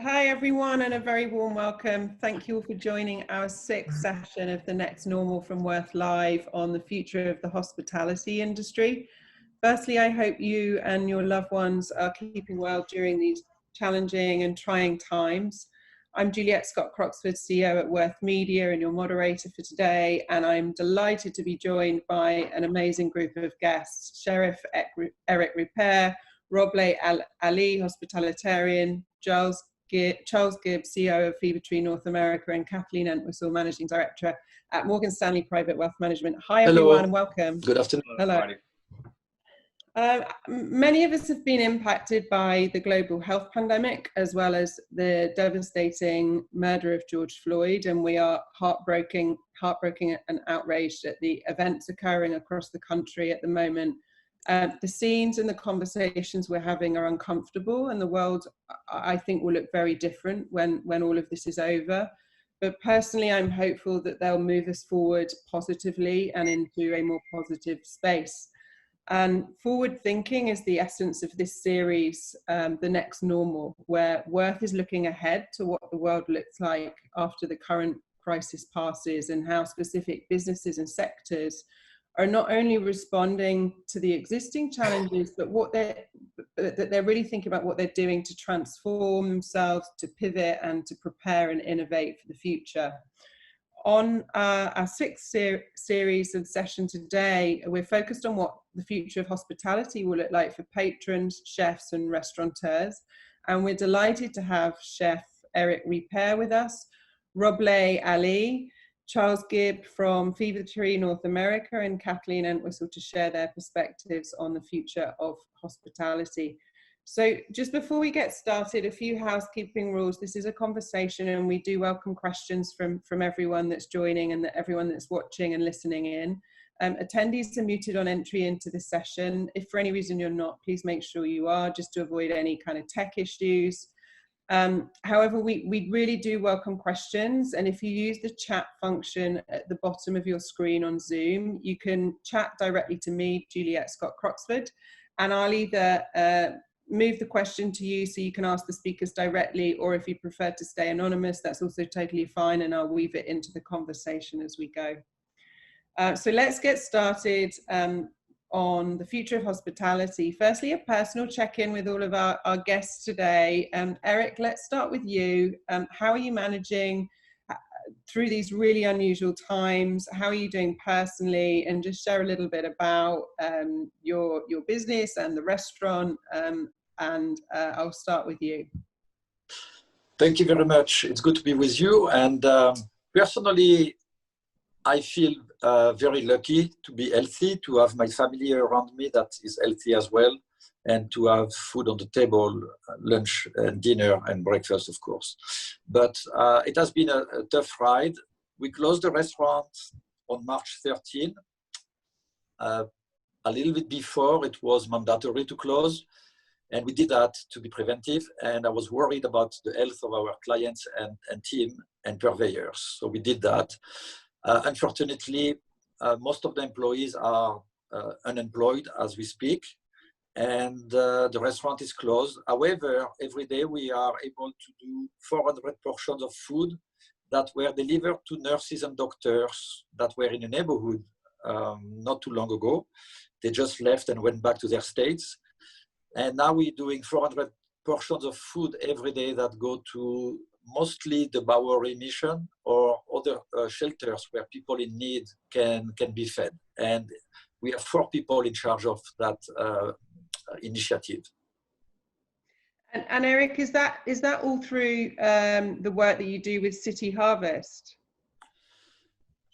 Hi everyone, and a very warm welcome. Thank you all for joining our 6th session of the Next Normal from Worth Live on the future of the hospitality industry. Firstly, I hope you and your loved ones are keeping well during these challenging and trying times. I'm Juliet, Scott-Croxford, CEO at Worth Media and your moderator for today, and I'm delighted to be joined by an amazing group of guests: Sheriff Eric Ripert, Roblé Ali, Hospitalitarian, Charles Gibb, CEO of Fever-Tree North America, and Kathleen Entwistle, Managing Director at Morgan Stanley Private Wealth Management. Hi everyone, and welcome. Good afternoon. Hello. Many of us have been impacted by the global health pandemic, as well as the devastating murder of George Floyd, and we are heartbroken and outraged at the events occurring across the country at the moment. The scenes and the conversations we're having are uncomfortable, and the world, I think, will look very different when all of this is over. But personally, I'm hopeful that they'll move us forward positively and into a more positive space. And forward thinking is the essence of this series, The Next Normal, where Worth is looking ahead to what the world looks like after the current crisis passes, and how specific businesses and sectors are not only responding to the existing challenges, but that they're really thinking about what they're doing to transform themselves, to pivot, and to prepare and innovate for the future. On our 6th series of session today, we're focused on what the future of hospitality will look like for patrons, chefs, and restaurateurs. And we're delighted to have Chef Eric Ripert with us, Roblé Ali, Charles Gibb from Fever-Tree North America, and Kathleen Entwistle to share their perspectives on the future of hospitality. So just before we get started, a few housekeeping rules. This is a conversation, and we do welcome questions from everyone that's joining and everyone that's watching and listening in. Attendees are muted on entry into the session. If for any reason you're not, please make sure you are, just to avoid any kind of tech issues. However, we really do welcome questions, and if you use the chat function at the bottom of your screen on Zoom, you can chat directly to me, Juliet Scott-Croxford, and I'll either move the question to you so you can ask the speakers directly, or if you prefer to stay anonymous, that's also totally fine, and I'll weave it into the conversation as we go. So let's get started on the future of hospitality. Firstly, a personal check-in with all of our guests today. Eric, let's start with you. How are you managing through these really unusual times? How are you doing personally? And just share a little bit about your business and the restaurant. And I'll start with you. Thank you very much. It's good to be with you. And personally, I feel very lucky to be healthy, to have my family around me that is healthy as well, and to have food on the table, lunch and dinner and breakfast, of course. But it has been a tough ride. We closed the restaurant on March 13. A little bit before, it was mandatory to close. And we did that to be preventive. And I was worried about the health of our clients and team and purveyors. So we did that. Unfortunately, most of the employees are unemployed as we speak, and the restaurant is closed. However, every day we are able to do 400 portions of food that were delivered to nurses and doctors that were in a neighborhood not too long ago. They just left and went back to their states. And now we're doing 400 portions of food every day that go to mostly the Bowery Mission or other shelters where people in need can be fed. And we have 4 people in charge of that initiative. And Eric, is that all through the work that you do with City Harvest?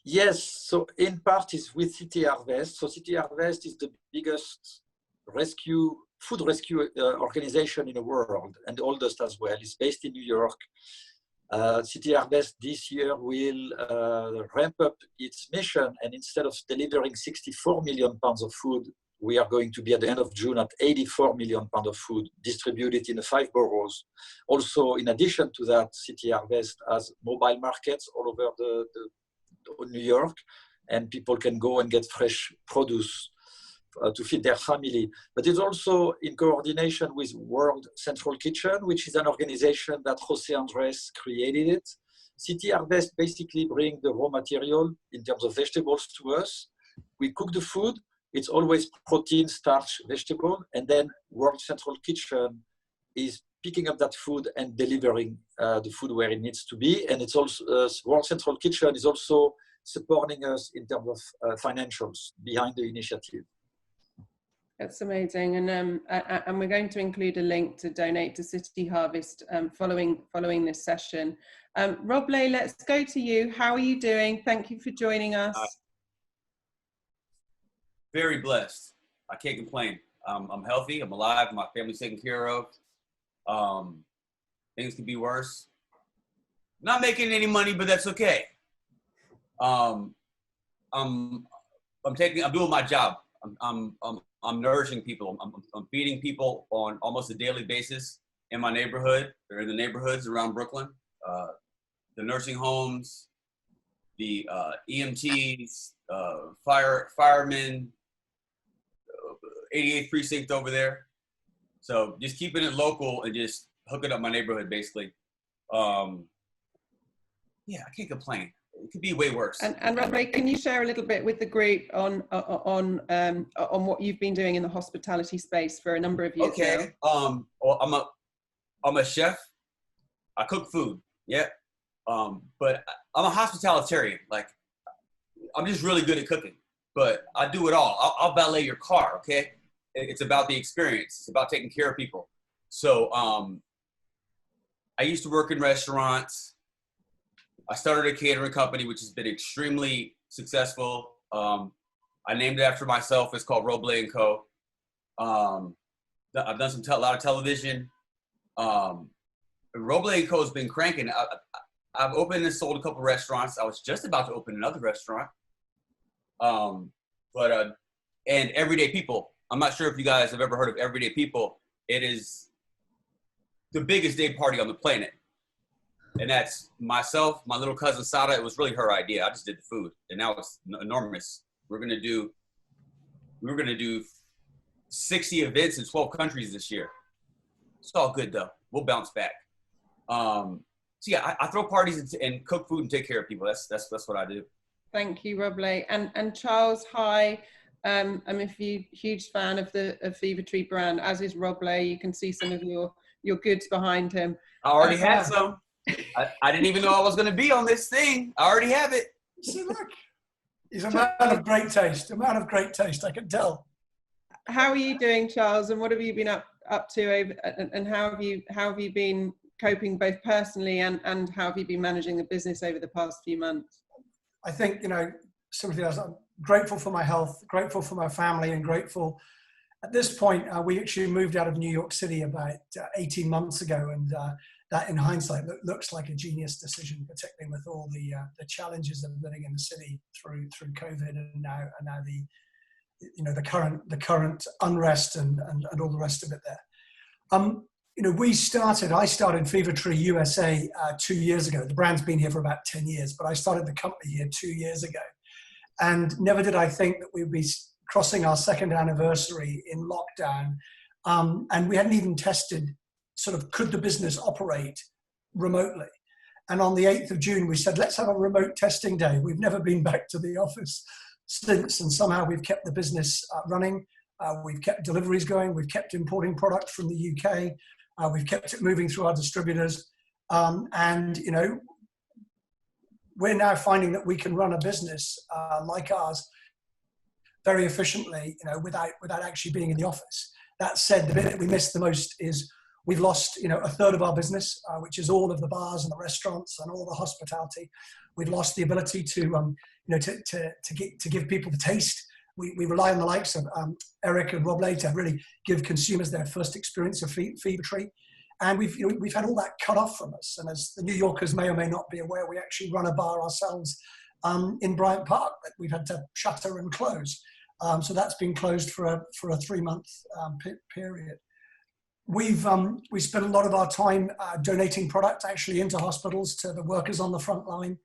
Yes, so in part is with City Harvest. So City Harvest is the biggest food rescue organization in the world, and the oldest as well. It's based in New York. City Harvest this year will ramp up its mission, and instead of delivering 64 million pounds of food, we are going to be at the end of June at 84 million pounds of food distributed in the 5 boroughs. Also, in addition to that, City Harvest has mobile markets all over the New York, and people can go and get fresh produce to feed their family. But it's also in coordination with World Central Kitchen, which is an organization that Jose Andres created it. City Harvest basically bring the raw material in terms of vegetables to us. We cook the food. It's always protein, starch, vegetable. And then World Central Kitchen is picking up that food and delivering the food where it needs to be. And it's also, World Central Kitchen is also supporting us in terms of financials behind the initiative. That's amazing, and we're going to include a link to donate to City Harvest following this session. Roblé, let's go to you. How are you doing? Thank you for joining us. Very blessed. I can't complain. I'm healthy. I'm alive. My family's taken care of. Things could be worse. Not making any money, but that's okay. I'm doing my job. I'm nourishing people. I'm feeding people on almost a daily basis in my neighborhood. They're in the neighborhoods around Brooklyn, the nursing homes, the EMTs, firemen, 88th precinct over there. So just keeping it local and just hooking up my neighborhood, basically. Yeah, I can't complain. It could be way worse. And Roblé, can you share a little bit with the group on what you've been doing in the hospitality space for a number of years now? Well, I'm a chef. I cook food. Yeah. But I'm a hospitalitarian. Like, I'm just really good at cooking. But I do it all. I'll valet your car. Okay. It's about the experience. It's about taking care of people. So I used to work in restaurants. I started a catering company, which has been extremely successful. I named it after myself. It's called Roblé & Co. I've done a lot of television. Roblé & Co. has been cranking. I've opened and sold a couple restaurants. I was just about to open another restaurant. And Everyday People. I'm not sure if you guys have ever heard of Everyday People. It is the biggest day party on the planet. And that's myself, my little cousin Sada. It was really her idea. I just did the food, and now it's enormous. We're gonna do 60 events in 12 countries this year. It's all good though. We'll bounce back. So yeah, I throw parties and cook food and take care of people. That's what I do. Thank you, Roblé. And Charles, hi. I'm a huge fan of the Fever Tree brand, as is Roblé. You can see some of your goods behind him. I already had some. I didn't even know I was going to be on this thing. I already have it. See, look, he's a man of great taste. A man of great taste, I can tell. How are you doing, Charles? And what have you been up to? And how have you been coping both personally and how have you been managing the business over the past few months? I think, simply as I'm grateful for my health, grateful for my family, and grateful. At this point, we actually moved out of New York City about 18 months ago, and that in hindsight looks like a genius decision, particularly with all the challenges of living in the city through COVID and now the current unrest and all the rest of it there. I started Fever Tree USA 2 years ago. The brand's been here for about 10 years, but I started the company here 2 years ago, and never did I think that we'd be crossing our second anniversary in lockdown, and we hadn't even tested could the business operate remotely. And on the 8th of June, we said, let's have a remote testing day. We've never been back to the office since, and somehow we've kept the business running. We've kept deliveries going. We've kept importing product from the UK. We've kept it moving through our distributors. And we're now finding that we can run a business like ours very efficiently, without actually being in the office. That said, the bit that we missed the most is we've lost, a third of our business, which is all of the bars and the restaurants and all the hospitality. We've lost the ability to give people the taste. We rely on the likes of Eric and Roblé to really give consumers their first experience of Fever Tree. And we've had all that cut off from us. And as the New Yorkers may or may not be aware, we actually run a bar ourselves in Bryant Park that we've had to shutter and close. So that's been closed for a 3-month period. We spent a lot of our time donating product actually into hospitals to the workers on the front line.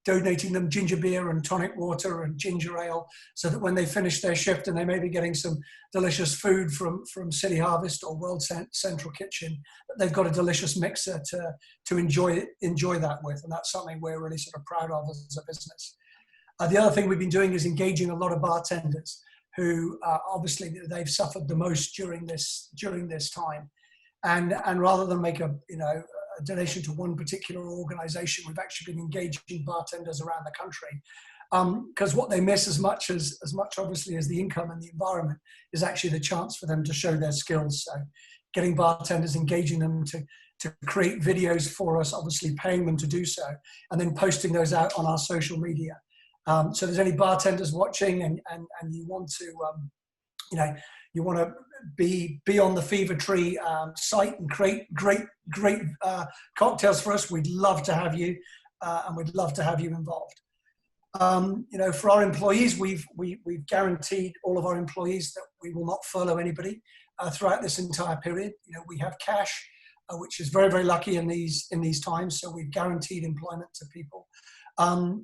donating them ginger beer and tonic water and ginger ale, so that when they finish their shift and they may be getting some delicious food from City Harvest or World Central Kitchen, they've got a delicious mixer to enjoy that with. And that's something we're really sort of proud of as a business. The other thing we've been doing is engaging a lot of bartenders who obviously they've suffered the most during this time. And rather than make a donation to one particular organization, we've actually been engaging bartenders around the country, because what they miss as much obviously as the income and the environment is actually the chance for them to show their skills. So getting bartenders, engaging them to create videos for us, obviously paying them to do so, and then posting those out on our social media. So there's any bartenders watching and you want to, you want to be on the Fever Tree site and create great cocktails for us, we'd love to have you, and we'd love to have you involved. For our employees, we've guaranteed all of our employees that we will not furlough anybody throughout this entire period. We have cash, which is very, very lucky in these times. So we've guaranteed employment to people,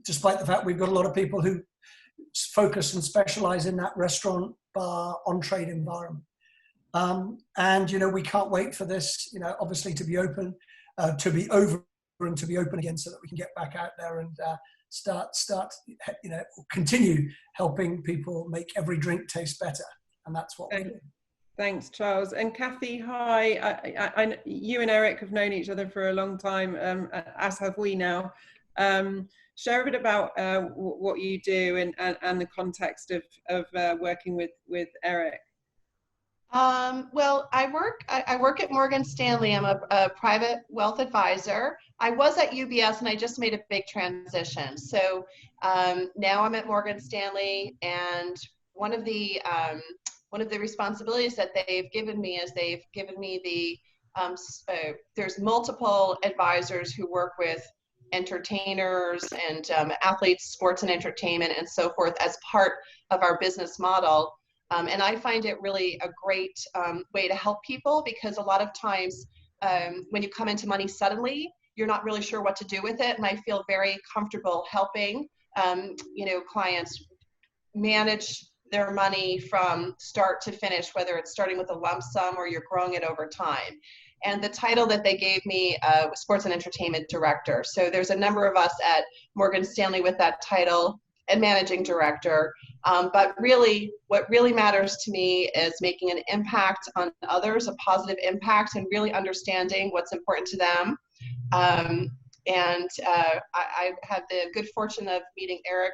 despite the fact we've got a lot of people who focus and specialize in that restaurant, bar, on-trade environment. And we can't wait for this, obviously to be open, to be over and to be open again, so that we can get back out there and start, continue helping people make every drink taste better. And that's what we do. Thanks, Charles. And Kathy, hi. I you and Eric have known each other for a long time, as have we now. Share a bit about what you do and the context of working with Eric. Well, I work at Morgan Stanley. I'm a private wealth advisor. I was at UBS and I just made a big transition. So now I'm at Morgan Stanley, and one of the responsibilities that they've given me is they've given me the there's multiple advisors who work with entertainers and athletes, sports and entertainment and so forth as part of our business model. And I find it really a great way to help people, because a lot of times when you come into money suddenly, you're not really sure what to do with it. And I feel very comfortable helping clients manage their money from start to finish, whether it's starting with a lump sum or you're growing it over time. And the title that they gave me was Sports and Entertainment Director. So there's a number of us at Morgan Stanley with that title and Managing Director. But really, what really matters to me is making an impact on others, a positive impact, and really understanding what's important to them. I had the good fortune of meeting Eric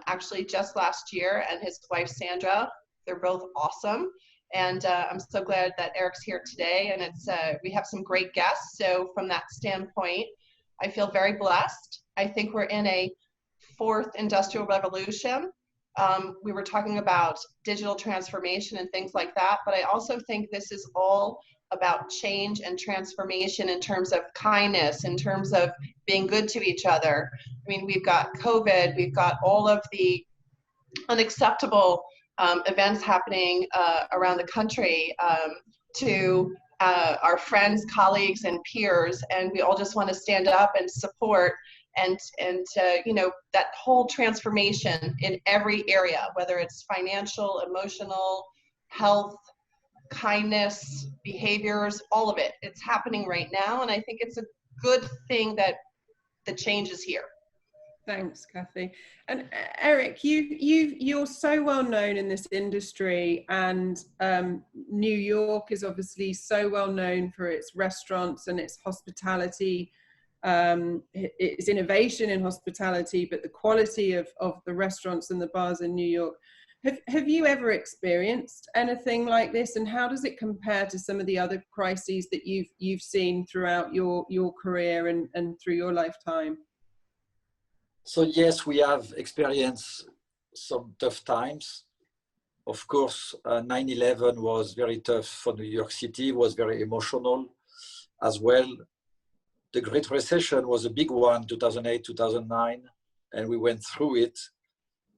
actually just last year, and his wife Sandra. They're both awesome. And I'm so glad that Eric's here today, and we have some great guests. So from that standpoint, I feel very blessed. I think we're in a fourth industrial revolution. We were talking about digital transformation and things like that, but I also think this is all about change and transformation in terms of kindness, in terms of being good to each other. I mean, we've got COVID, we've got all of the unacceptable events happening around the country to our friends, colleagues, and peers, and we all just want to stand up and support and that whole transformation in every area, whether it's financial, emotional, health, kindness, behaviors, all of it. It's happening right now, and I think it's a good thing that the change is here. Thanks, Kathy. And Eric, you're so well known in this industry, and New York is obviously so well known for its restaurants and its hospitality, its innovation in hospitality, but the quality of the restaurants and the bars in New York. Have you ever experienced anything like this, and how does it compare to some of the other crises that you've seen throughout your career and through your lifetime? So yes, we have experienced some tough times. Of course, 9/11 was very tough for New York City, was very emotional as well. The Great Recession was a big one, 2008, 2009, and we went through it.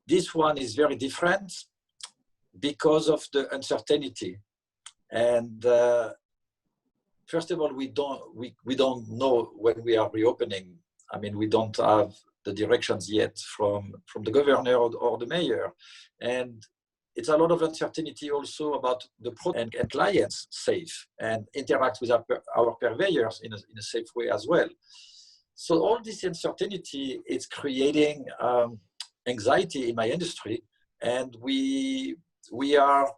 This one is very different because of the uncertainty. And first of all, we don't know when we are reopening. I mean, we don't have the directions yet from the governor or the mayor. And it's a lot of uncertainty also about the product and clients safe and interact with our purveyors in a safe way as well. So all this uncertainty is creating anxiety in my industry, and we are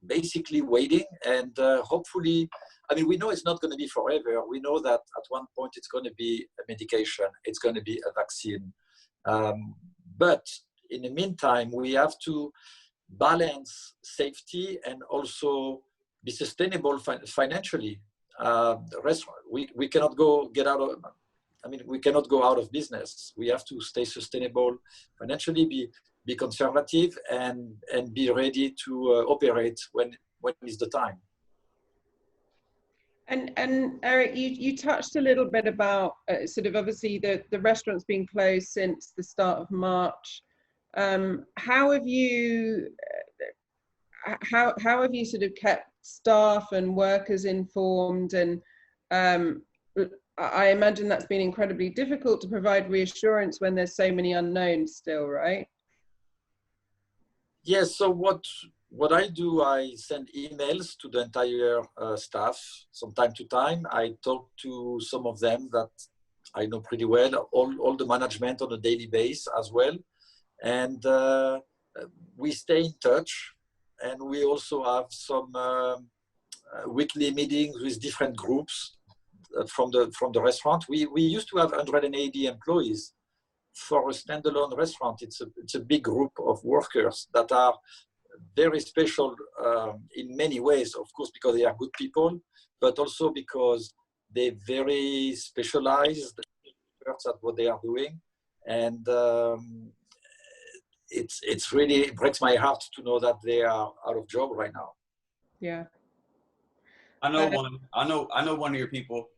basically waiting, and hopefully, I mean, we know it's not going to be forever. We know that at one point it's going to be a medication, it's going to be a vaccine. But in the meantime, we have to balance safety and also be sustainable financially. We cannot we cannot go out of business. We have to stay sustainable financially, be conservative, and be ready to operate when is the time. And Eric, you touched a little bit about sort of obviously the restaurant's been closed since the start of March. How have you sort of kept staff and workers informed? And I imagine that's been incredibly difficult to provide reassurance when there's so many unknowns still, right? Yes. So what I do, I send emails to the entire staff from time to time. I talk to some of them that I know pretty well, all the management on a daily basis as well. And we stay in touch. And we also have some weekly meetings with different groups from the restaurant. We used to have 180 employees. For a standalone restaurant, it's a big group of workers that are very special in many ways, of course, because they are good people, but also because they're very specialized at what they are doing. And it's really, it breaks my heart to know that they are out of job right now. Yeah. I know one of your people.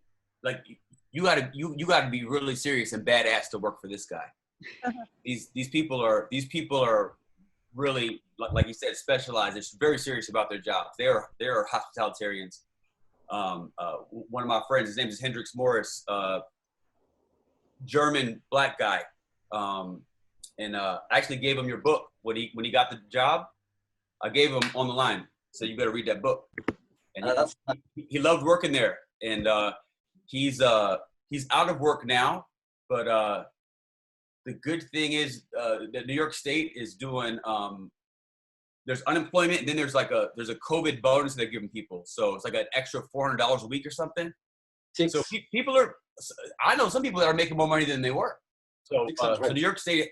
Like you gotta be really serious and badass to work for this guy. These people are really, like you said, specialized. They're very serious about their jobs. They are hospitalitarians. One of my friends, his name is Hendrix Morris, German black guy, and I actually gave him your book when he got the job. I gave him on the line, so you better read that book. And he loved working there, and he's out of work now, but the good thing is that New York State is doing, there's unemployment, and then there's a COVID bonus they're giving people. So it's like an extra $400 a week or something. So I know some people that are making more money than they were. So New York State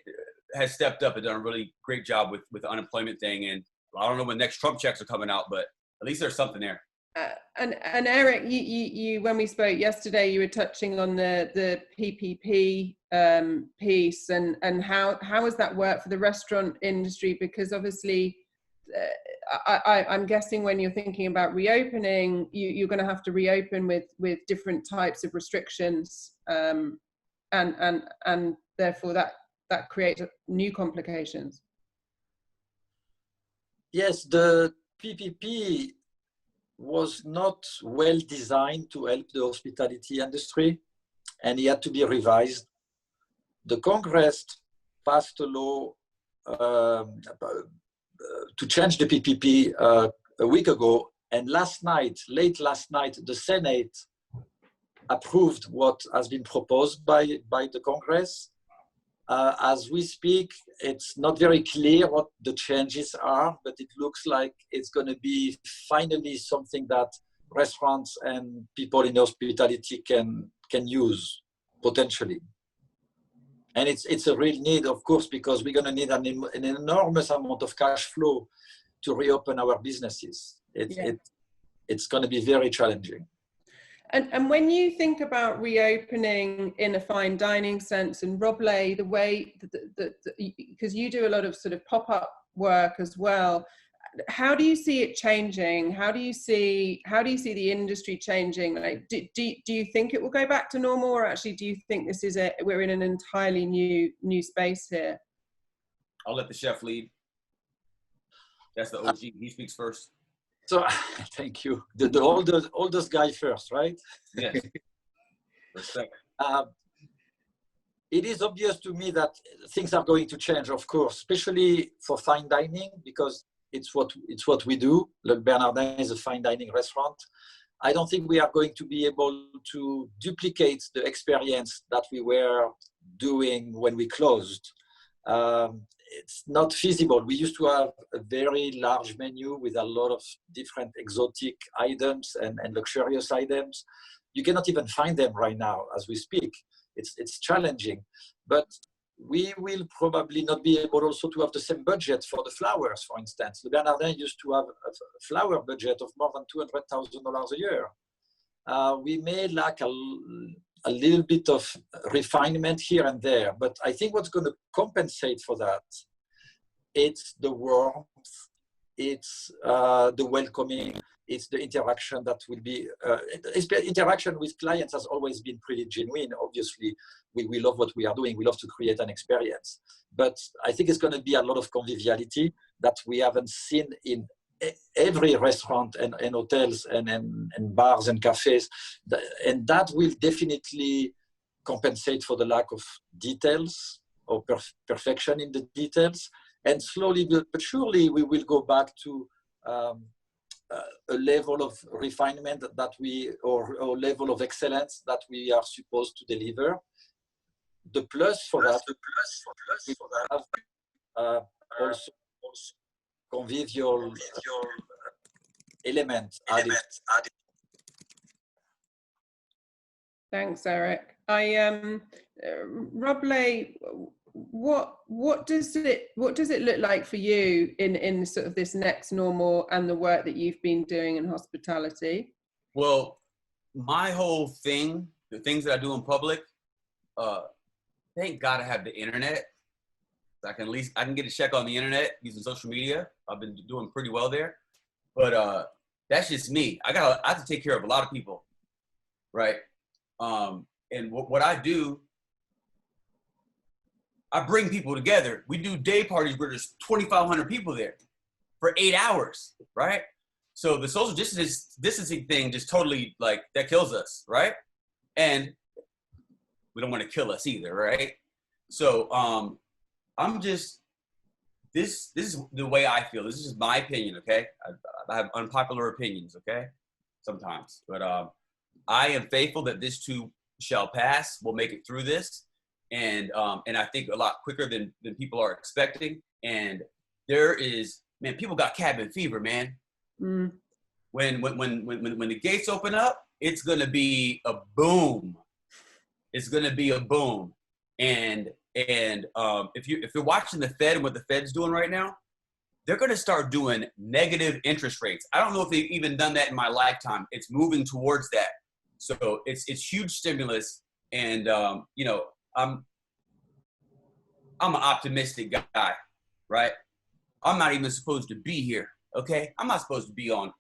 has stepped up and done a really great job with the unemployment thing. And I don't know when next Trump checks are coming out, but at least there's something there. And Eric, you when we spoke yesterday, you were touching on the PPP piece and how has that worked for the restaurant industry? Because obviously, I'm guessing when you're thinking about reopening, you're going to have to reopen with different types of restrictions, and therefore that creates new complications. Yes, the PPP was not well designed to help the hospitality industry, and it had to be revised. The Congress passed a law to change the PPP a week ago, and late last night, the Senate approved what has been proposed by the Congress. As we speak, it's not very clear what the changes are, but it looks like it's going to be finally something that restaurants and people in hospitality can use potentially. And it's a real need, of course, because we're going to need an enormous amount of cash flow to reopen our businesses. It's going to be very challenging. And when you think about reopening in a fine dining sense, and Roblé, the way because you do a lot of sort of pop-up work as well, how do you see it changing? How do you see the industry changing? Like, do you think it will go back to normal, or actually do you think we're in an entirely new space here? I'll let the chef lead. That's the OG. He speaks first. So thank you. The oldest guy first, right? Yes. Respect. it is obvious to me that things are going to change, of course, especially for fine dining, because it's what we do. Le Bernardin is a fine dining restaurant. I don't think we are going to be able to duplicate the experience that we were doing when we closed. It's not feasible. We used to have a very large menu with a lot of different exotic items and luxurious items. You cannot even find them right now as we speak. It's challenging, but we will probably not be able also to have the same budget for the flowers, for instance. The Bernardin used to have a flower budget of more than $200,000 a year. We may lack a little bit of refinement here and there, but I think what's going to compensate for that, it's the warmth, it's the welcoming, it's the interaction that will be, interaction with clients has always been pretty genuine. Obviously, we love what we are doing. We love to create an experience. But I think it's going to be a lot of conviviality that we haven't seen in every restaurant and hotels and bars and cafes. And that will definitely compensate for the lack of details or perfection in the details. And slowly but surely, we will go back to a level of refinement that or level of excellence that we are supposed to deliver. The plus for that, we have also convivial elements added. Thanks, Eric. Roblé, what does it look like for you in sort of this next normal and the work that you've been doing in hospitality? Well, my whole thing, the things that I do in public, thank God I have the internet. I can get a check on the internet using social media. I've been doing pretty well there, but that's just me. I have to take care of a lot of people, right? And what I do, I bring people together. We do day parties where there's 2,500 people there for 8 hours, right? So the social distancing thing just totally, like, that kills us, right? And we don't want to kill us either, right? So I'm just, this is the way I feel. This is my opinion, okay? I have unpopular opinions, okay? Sometimes. But I am faithful that this too shall pass. We'll make it through this. And I think a lot quicker than people are expecting. And there is, man, people got cabin fever, man. Mm. When the gates open up, it's gonna be a boom. It's gonna be a boom. And if you're watching the Fed and what the Fed's doing right now, they're gonna start doing negative interest rates. I don't know if they've even done that in my lifetime. It's moving towards that. So it's huge stimulus. And you know, I'm an optimistic guy, right? I'm not even supposed to be here, okay? I'm not supposed to be on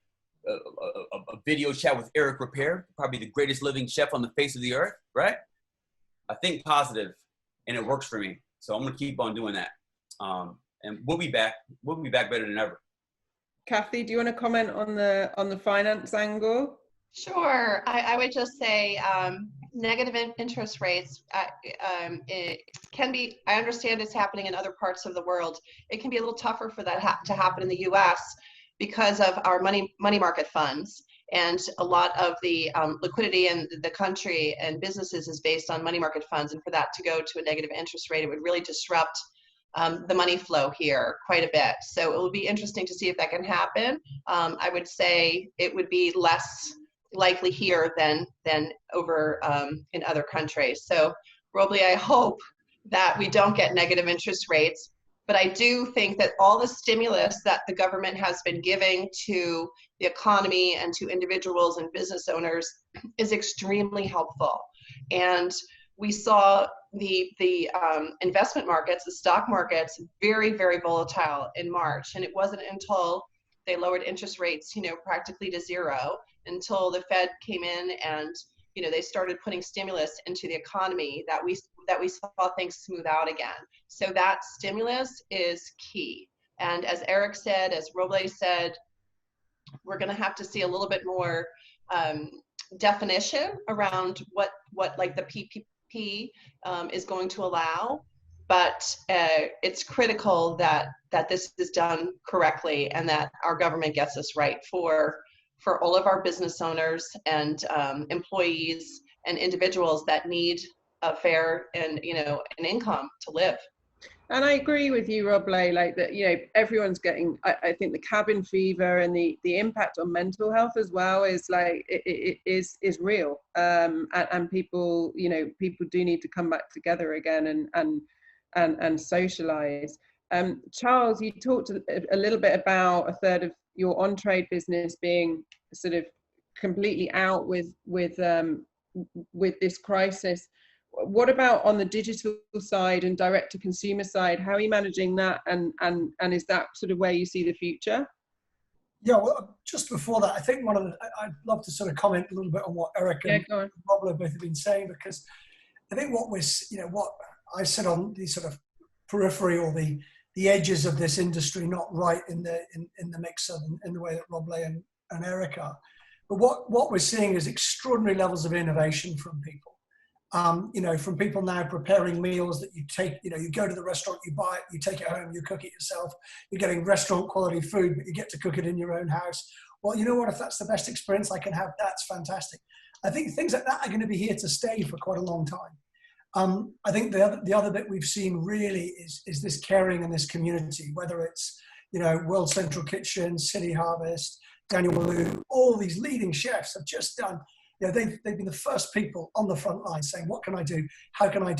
a video chat with Eric Ripert, probably the greatest living chef on the face of the earth, right? I think positive, and it works for me. So I'm gonna keep on doing that. And we'll be back. We'll be back better than ever. Kathy, do you want to comment on the finance angle? Sure. I would just say negative interest rates, it can be, I understand it's happening in other parts of the world. It can be a little tougher for that to happen in the US because of our money market funds. And a lot of the liquidity in the country and businesses is based on money market funds. And for that to go to a negative interest rate, it would really disrupt the money flow here quite a bit. So it will be interesting to see if that can happen. I would say it would be less likely here than over in other countries. So Roblé, I hope that we don't get negative interest rates, but I do think that all the stimulus that the government has been giving to the economy and to individuals and business owners is extremely helpful. And we saw the investment markets, the stock markets, very, very volatile in March. And it wasn't until they lowered interest rates, practically to zero, until the Fed came in and, they started putting stimulus into the economy that we saw things smooth out again. So that stimulus is key. And as Eric said, as Roblé said, we're going to have to see a little bit more definition around what like the GDP is going to allow. But it's critical that this is done correctly and that our government gets this right for all of our business owners and employees and individuals that need a fair and an income to live. And I agree with you, Roblé, like that, everyone's getting, I think the cabin fever and the impact on mental health as well is like, it is real. And people, people do need to come back together again and socialize. Charles, you talked a little bit about a third of your on-trade business being sort of completely out with this crisis. What about on the digital side and direct to consumer side? How are you managing that? And is that sort of where you see the future? Yeah, well, just before that, I think I'd love to sort of comment a little bit on what Eric and Roblé both have been saying, because I think what I sit on the sort of periphery or the edges of this industry, not right in the mix in the way that Roblé and Eric are. But what we're seeing is extraordinary levels of innovation from people. From people now preparing meals that you take, you go to the restaurant, you buy it, you take it home, you cook it yourself. You're getting restaurant quality food, but you get to cook it in your own house. Well, you know what? If that's the best experience I can have, that's fantastic. I think things like that are going to be here to stay for quite a long time. I think the other bit we've seen really is this caring in this community, whether it's, World Central Kitchen, City Harvest, Daniel Malou, all these leading chefs have just done. They've been the first people on the front line saying, what can I do? How can I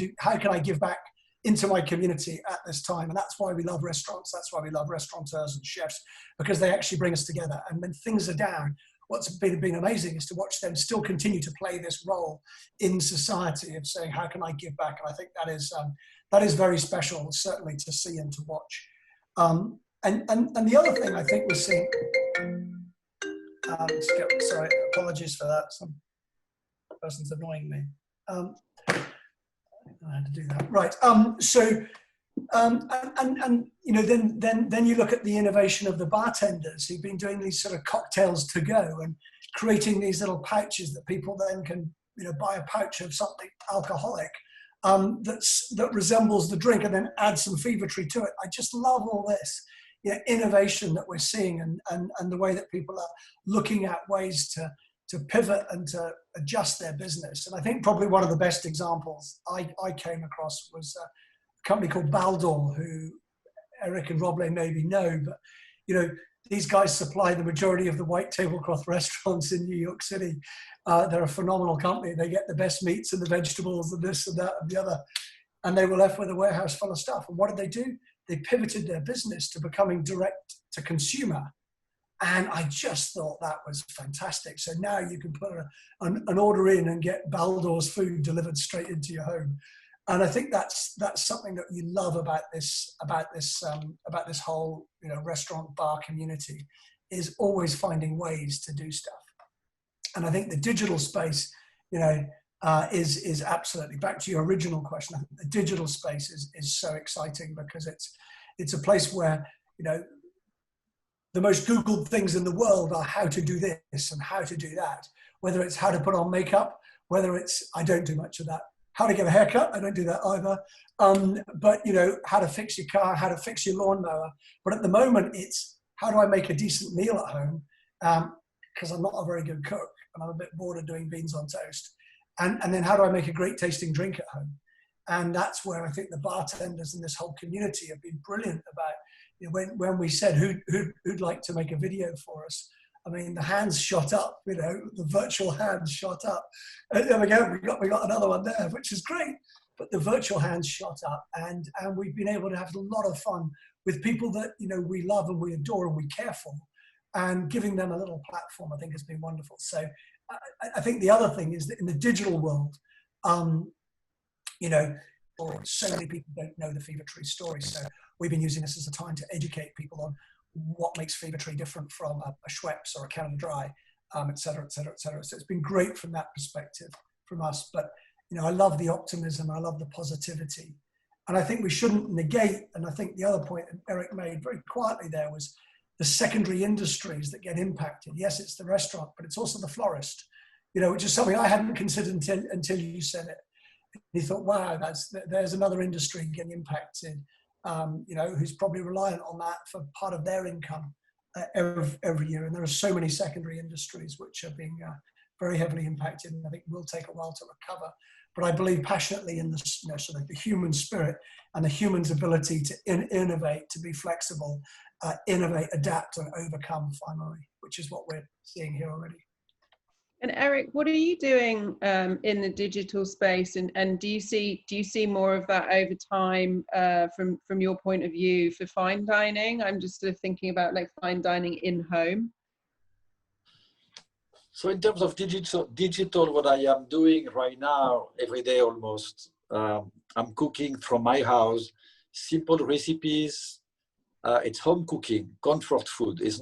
give back into my community at this time? And that's why we love restaurants. That's why we love restaurateurs and chefs, because they actually bring us together. And when things are down, what's been amazing is to watch them still continue to play this role in society of saying, how can I give back? And I think that is very special, certainly to see and to watch. And the other thing I think we're seeing, sorry, apologies for that. Some person's annoying me. I had to do that. Right. Then you look at the innovation of the bartenders who've been doing these sort of cocktails to go and creating these little pouches that people then can, buy a pouch of something alcoholic that resembles the drink and then add some Fever-Tree to it. I just love all this. Innovation that we're seeing and the way that people are looking at ways to pivot and to adjust their business. And I think probably one of the best examples I came across was a company called Baldor, who Eric and Roblé maybe know, but these guys supply the majority of the white tablecloth restaurants in New York City. They're a phenomenal company. They get the best meats and the vegetables and this and that and the other. And they were left with a warehouse full of stuff. And what did they do? They pivoted their business to becoming direct to consumer. And I just thought that was fantastic. So now you can put an order in and get Baldor's food delivered straight into your home. And I think that's something that you love about this whole restaurant bar community, is always finding ways to do stuff. And I think the digital space, is absolutely, back to your original question. I think the digital space is so exciting because it's a place where the most Googled things in the world are how to do this and how to do that. Whether it's how to put on makeup, whether it's, I don't do much of that. How to get a haircut, I don't do that either. But how to fix your car, how to fix your lawnmower. But at the moment, it's how do I make a decent meal at home? Because I'm not a very good cook and I'm a bit bored of doing beans on toast. And then how do I make a great tasting drink at home? And that's where I think the bartenders in this whole community have been brilliant about, when we said who'd like to make a video for us. I mean, the hands shot up, the virtual hands shot up. And there we go, we got another one there, which is great. But the virtual hands shot up, and we've been able to have a lot of fun with people that we love and we adore and we care for, and giving them a little platform, I think, has been wonderful. So I think the other thing is that in the digital world, so many people don't know the Fever-Tree story. So we've been using this as a time to educate people on what makes Fever-Tree different from a Schweppes or a Canada Dry, et cetera, et cetera, et cetera. So it's been great from that perspective from us. But, I love the optimism. I love the positivity. And I think we shouldn't negate, and I think the other point that Eric made very quietly there was the secondary industries that get impacted. Yes, it's the restaurant, but it's also the florist, which is something I hadn't considered until you said it. you thought, wow, there's another industry getting impacted, who's probably reliant on that for part of their income every year. And there are so many secondary industries which are being very heavily impacted, and I think will take a while to recover. But I believe passionately in the sort of the human spirit and the human's ability to innovate, to be flexible, innovate, adapt, and overcome finally, which is what we're seeing here already. And Eric, what are you doing in the digital space, and do you see more of that over time from your point of view for fine dining? I'm just sort of thinking about like fine dining in home. So in terms of digital, what I am doing right now, every day almost, I'm cooking from my house, simple recipes. It's home cooking, comfort food. It's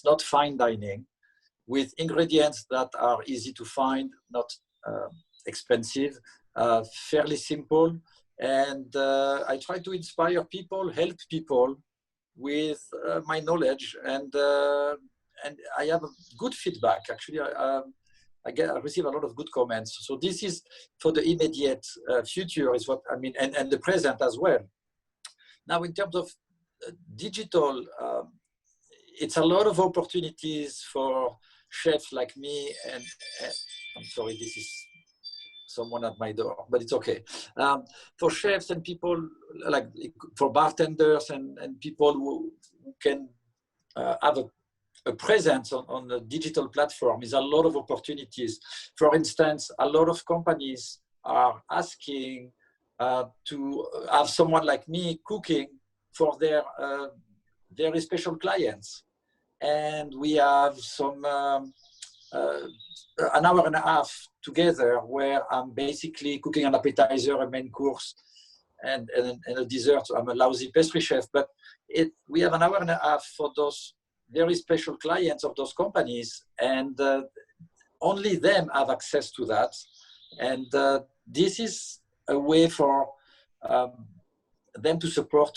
not fine dining, with ingredients that are easy to find, not expensive, fairly simple. And I try to inspire people, help people with my knowledge, and I have good feedback. Actually, I receive a lot of good comments. So this is for the immediate future, is what I mean, and the present as well. Now, in terms of digital, it's a lot of opportunities for chefs like me, and I'm sorry, this is someone at my door, but it's okay. For chefs and people, like for bartenders and people who can have a presence on the digital platform, is a lot of opportunities. For instance, a lot of companies are asking to have someone like me cooking for their very special clients. And we have some an hour and a half together where I'm basically cooking an appetizer, a main course, and a dessert. I'm a lousy pastry chef, but we have an hour and a half for those very special clients of those companies, and only them have access to that. And this is a way for them to support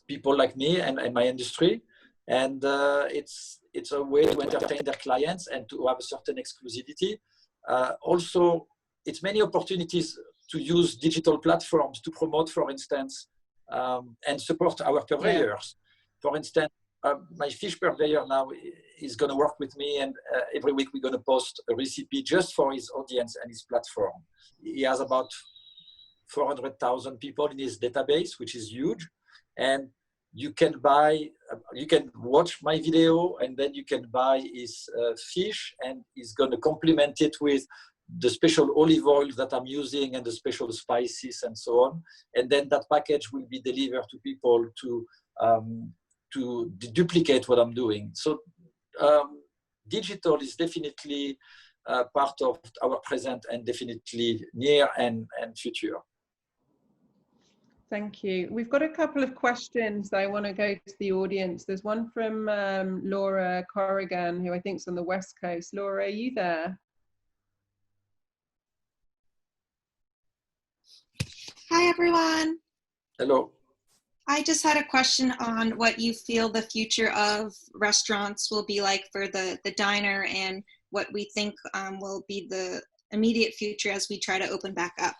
people like me and my industry. And it's a way to entertain their clients and to have a certain exclusivity. Also, it's many opportunities to use digital platforms to promote, for instance, and support our purveyors. For instance, my fish purveyor now is going to work with me, and every week we're going to post a recipe just for his audience and his platform. He has about 400,000 people in his database, which is huge. And you can watch my video, and then you can buy his fish, and he's going to complement it with the special olive oil that I'm using and the special spices and so on. And then that package will be delivered to people to duplicate what I'm doing. So digital is definitely part of our present, and definitely near and future. Thank you. We've got a couple of questions that I want to go to the audience. There's one from Laura Corrigan, who I think is on the West Coast. Laura, are you there? Hi, everyone. Hello. I just had a question on what you feel the future of restaurants will be like for the diner, and what we think will be the immediate future as we try to open back up.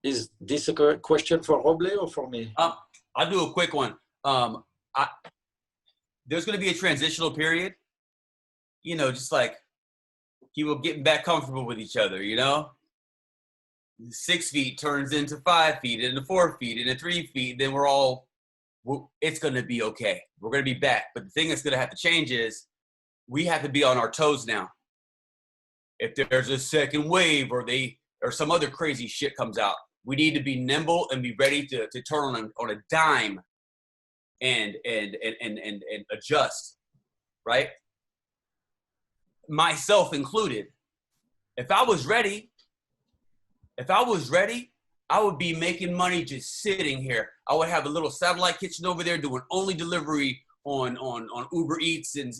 Is this a question for Roblé or for me? I'll do a quick one. There's going to be a transitional period, just like people getting back comfortable with each other, 6 feet turns into 5 feet, into 4 feet, into 3 feet. Then it's going to be okay. We're going to be back. But the thing that's going to have to change is we have to be on our toes now. If there's a second wave or some other crazy shit comes out, we need to be nimble and be ready to turn on a dime and adjust, right? Myself included. If I was ready, I would be making money just sitting here. I would have a little satellite kitchen over there doing only delivery on Uber Eats and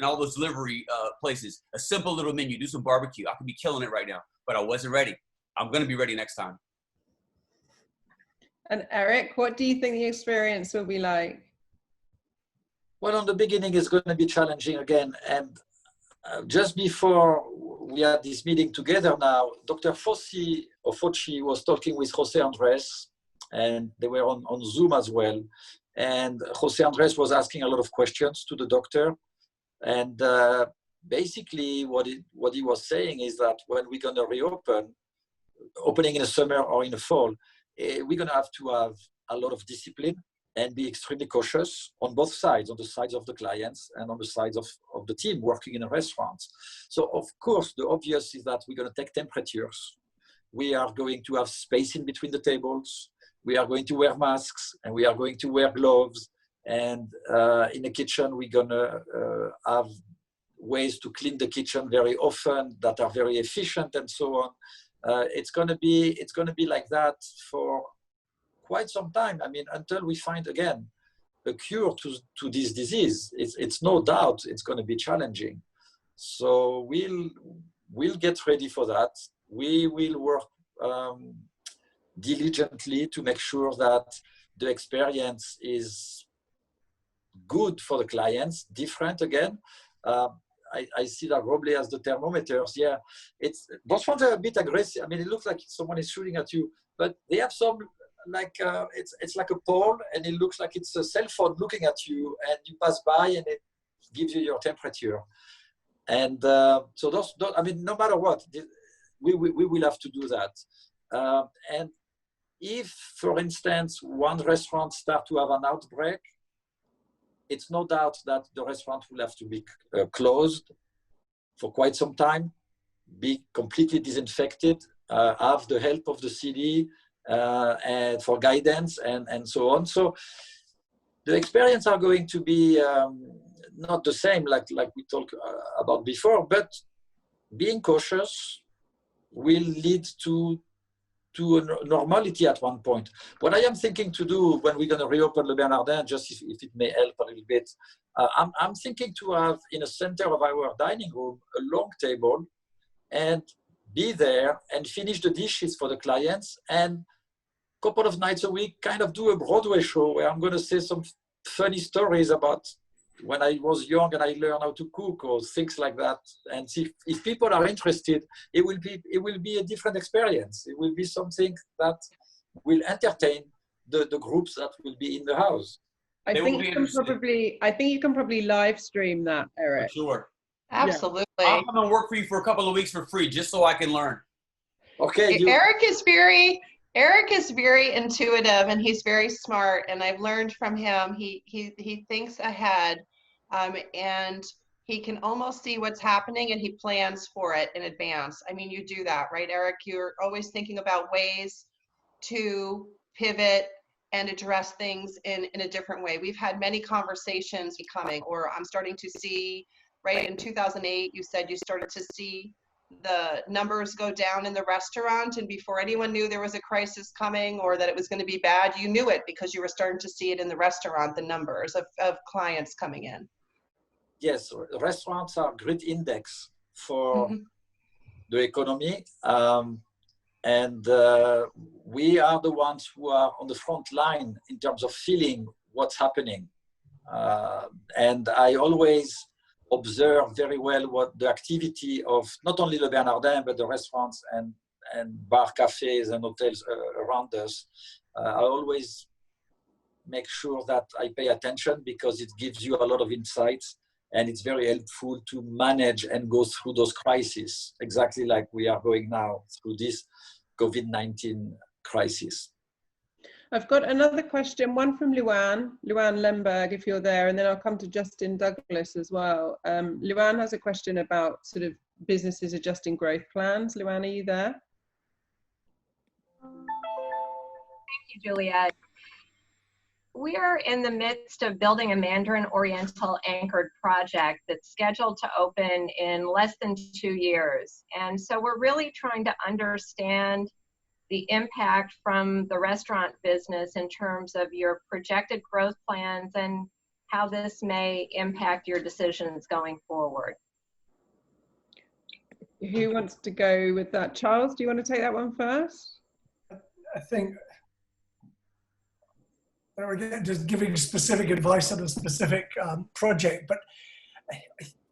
all those delivery places. A simple little menu, do some barbecue. I could be killing it right now, but I wasn't ready. I'm going to be ready next time. And Eric, what do you think the experience will be like? Well, in the beginning, it's going to be challenging again. And just before we had this meeting together now, Dr. Fauci was talking with Jose Andres, and they were on Zoom as well. And Jose Andres was asking a lot of questions to the doctor. And basically what he was saying is that when we're going to reopen, opening in the summer or in the fall, we're going to have a lot of discipline and be extremely cautious on both sides, on the sides of the clients and on the sides of the team working in the restaurants. So of course, the obvious is that we're going to take temperatures. We are going to have space in between the tables. We are going to wear masks and we are going to wear gloves. And in the kitchen, we're going to have ways to clean the kitchen very often that are very efficient and so on. It's going to be like that for quite some time. I mean, until we find again a cure to this disease, it's no doubt it's going to be challenging. So we'll get ready for that. We will work diligently to make sure that the experience is good for the clients, different again. I see that Roblé has the thermometers. Yeah, those ones are a bit aggressive. I mean, it looks like someone is shooting at you, but they have some like it's like a pole, and it looks like it's a cell phone looking at you, and you pass by, and it gives you your temperature. And so those, I mean, no matter what, we will have to do that. And if, for instance, one restaurant starts to have an outbreak, it's no doubt that the restaurant will have to be closed for quite some time, be completely disinfected, have the help of the city and for guidance and so on. So the experience are going to be not the same like we talked about before, but being cautious will lead to a normality at one point. What I am thinking to do when we're going to reopen Le Bernardin, just if it may help a little bit, I'm thinking to have in the center of our dining room a long table and be there and finish the dishes for the clients, and a couple of nights a week kind of do a Broadway show where I'm going to say some funny stories about when I was young and I learned how to cook or things like that, and see if people are interested. It will be a different experience. It will be something that will entertain the groups that will be in the house. I think you can probably live stream that, Eric. For sure. Absolutely. I'll come and work for you for a couple of weeks for free, just so I can learn. Okay. Eric is very intuitive, and he's very smart, and I've learned from him. He thinks ahead, and he can almost see what's happening, and he plans for it in advance. I mean, you do that, right, Eric? You're always thinking about ways to pivot and address things in a different way. We've had many conversations becoming, or I'm starting to see, right, in 2008, you said you started to see the numbers go down in the restaurant, and before anyone knew there was a crisis coming or that it was going to be bad, you knew it because you were starting to see it in the restaurant, the numbers of clients coming in. Yes, restaurants are a great index for the economy, and we are the ones who are on the front line in terms of feeling what's happening, and I always observe very well what the activity of not only Le Bernardin, but the restaurants and bar cafes and hotels around us. I always make sure that I pay attention because it gives you a lot of insights, and it's very helpful to manage and go through those crises, exactly like we are going now through this COVID-19 crisis. I've got another question, one from Luann Lemberg, if you're there, and then I'll come to Justin Douglas as well. Luann has a question about sort of businesses adjusting growth plans. Luann, are you there? Thank you, Juliet. We are in the midst of building a Mandarin Oriental anchored project that's scheduled to open in less than 2 years. And so we're really trying to understand the impact from the restaurant business in terms of your projected growth plans and how this may impact your decisions going forward. Who wants to go with that? Charles, do you want to take that one first? I think, again, just giving specific advice on a specific project, but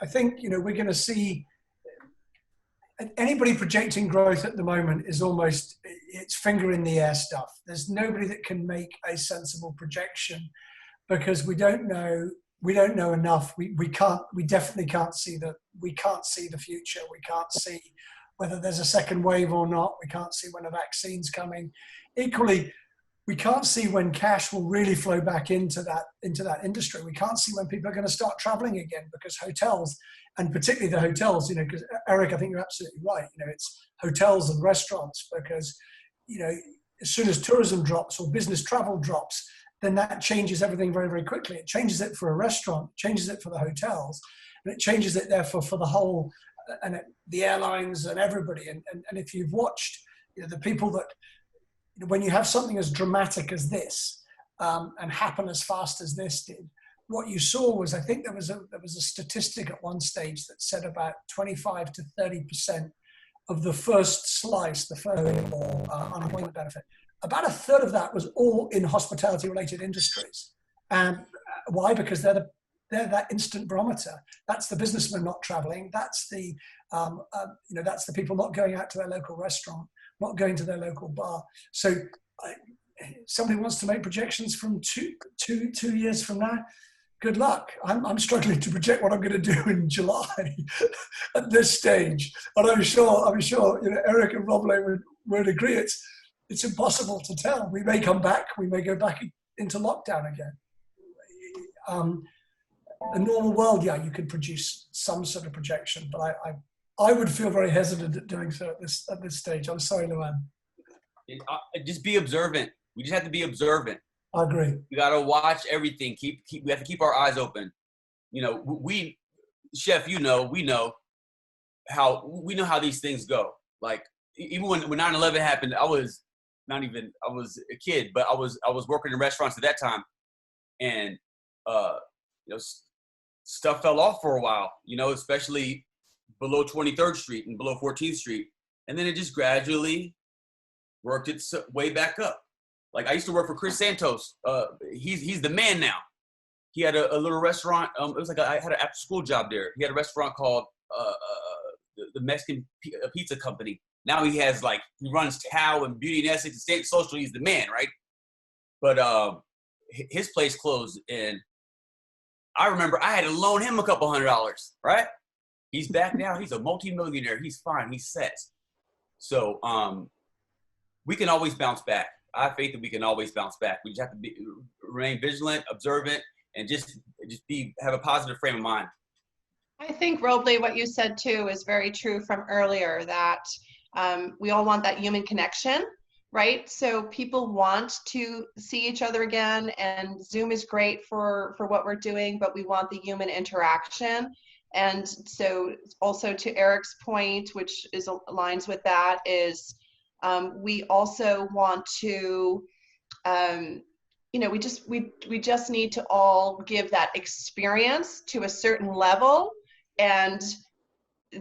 I think, you know, we're going to see anybody projecting growth at the moment is almost, it's finger in the air stuff. There's nobody that can make a sensible projection because we don't know enough. We definitely can't see the future. We can't see whether there's a second wave or not. We can't see when a vaccine's coming. Equally, we can't see when cash will really flow back into that industry. We can't see when people are going to start traveling again because hotels, and particularly the hotels, you know, because Eric, I think you're absolutely right. You know, it's hotels and restaurants because, you know, as soon as tourism drops or business travel drops, then that changes everything very, very quickly. It changes it for a restaurant, changes it for the hotels, and it changes it therefore for the whole, the airlines and everybody. And if you've watched, you know, the people that, when you have something as dramatic as this and happen as fast as this did, what you saw was, I think there was a statistic at one stage that said about 25 to 30% of the first slice, the first unemployment benefit, about a third of that was all in hospitality-related industries. And why? Because they're that instant barometer. That's the businessman not traveling. That's the that's the people not going out to their local restaurant, not going to their local bar. So somebody wants to make projections from two years from now. Good luck. I'm struggling to project what I'm going to do in July at this stage. And I'm sure, you know, Eric and Roblé would agree. It's impossible to tell. We may come back. We may go back into lockdown again. A normal world, yeah, you could produce some sort of projection, but I would feel very hesitant at doing so at this stage. I'm sorry, Luann. Just be observant. We just have to be observant. I agree. We got to watch everything. We have to keep our eyes open. You know, Chef, you know, we know how these things go. Like even when 9/11 happened, I was a kid, but I was working in restaurants at that time, and you know, stuff fell off for a while. You know, especially below 23rd Street and below 14th Street, and then it just gradually worked its way back up. Like I used to work for Chris Santos. He's the man now. He had a little restaurant. It was like I had an after-school job there. He had a restaurant called the Mexican Pizza Company. Now he runs Tao and Beauty and Essex and State Social. He's the man, right? But his place closed, and I remember I had to loan him a couple $100, right? He's back now. He's a multi-millionaire. He's fine. He's set. So we can always bounce back. I have faith that we can always bounce back. We just have to remain vigilant, observant, and just have a positive frame of mind. I think, Roblé, what you said too is very true from earlier, that we all want that human connection, right? So people want to see each other again, and Zoom is great for what we're doing, but we want the human interaction. And so also to Eric's point, which aligns with that, is we also want to, you know, we just need to all give that experience to a certain level, and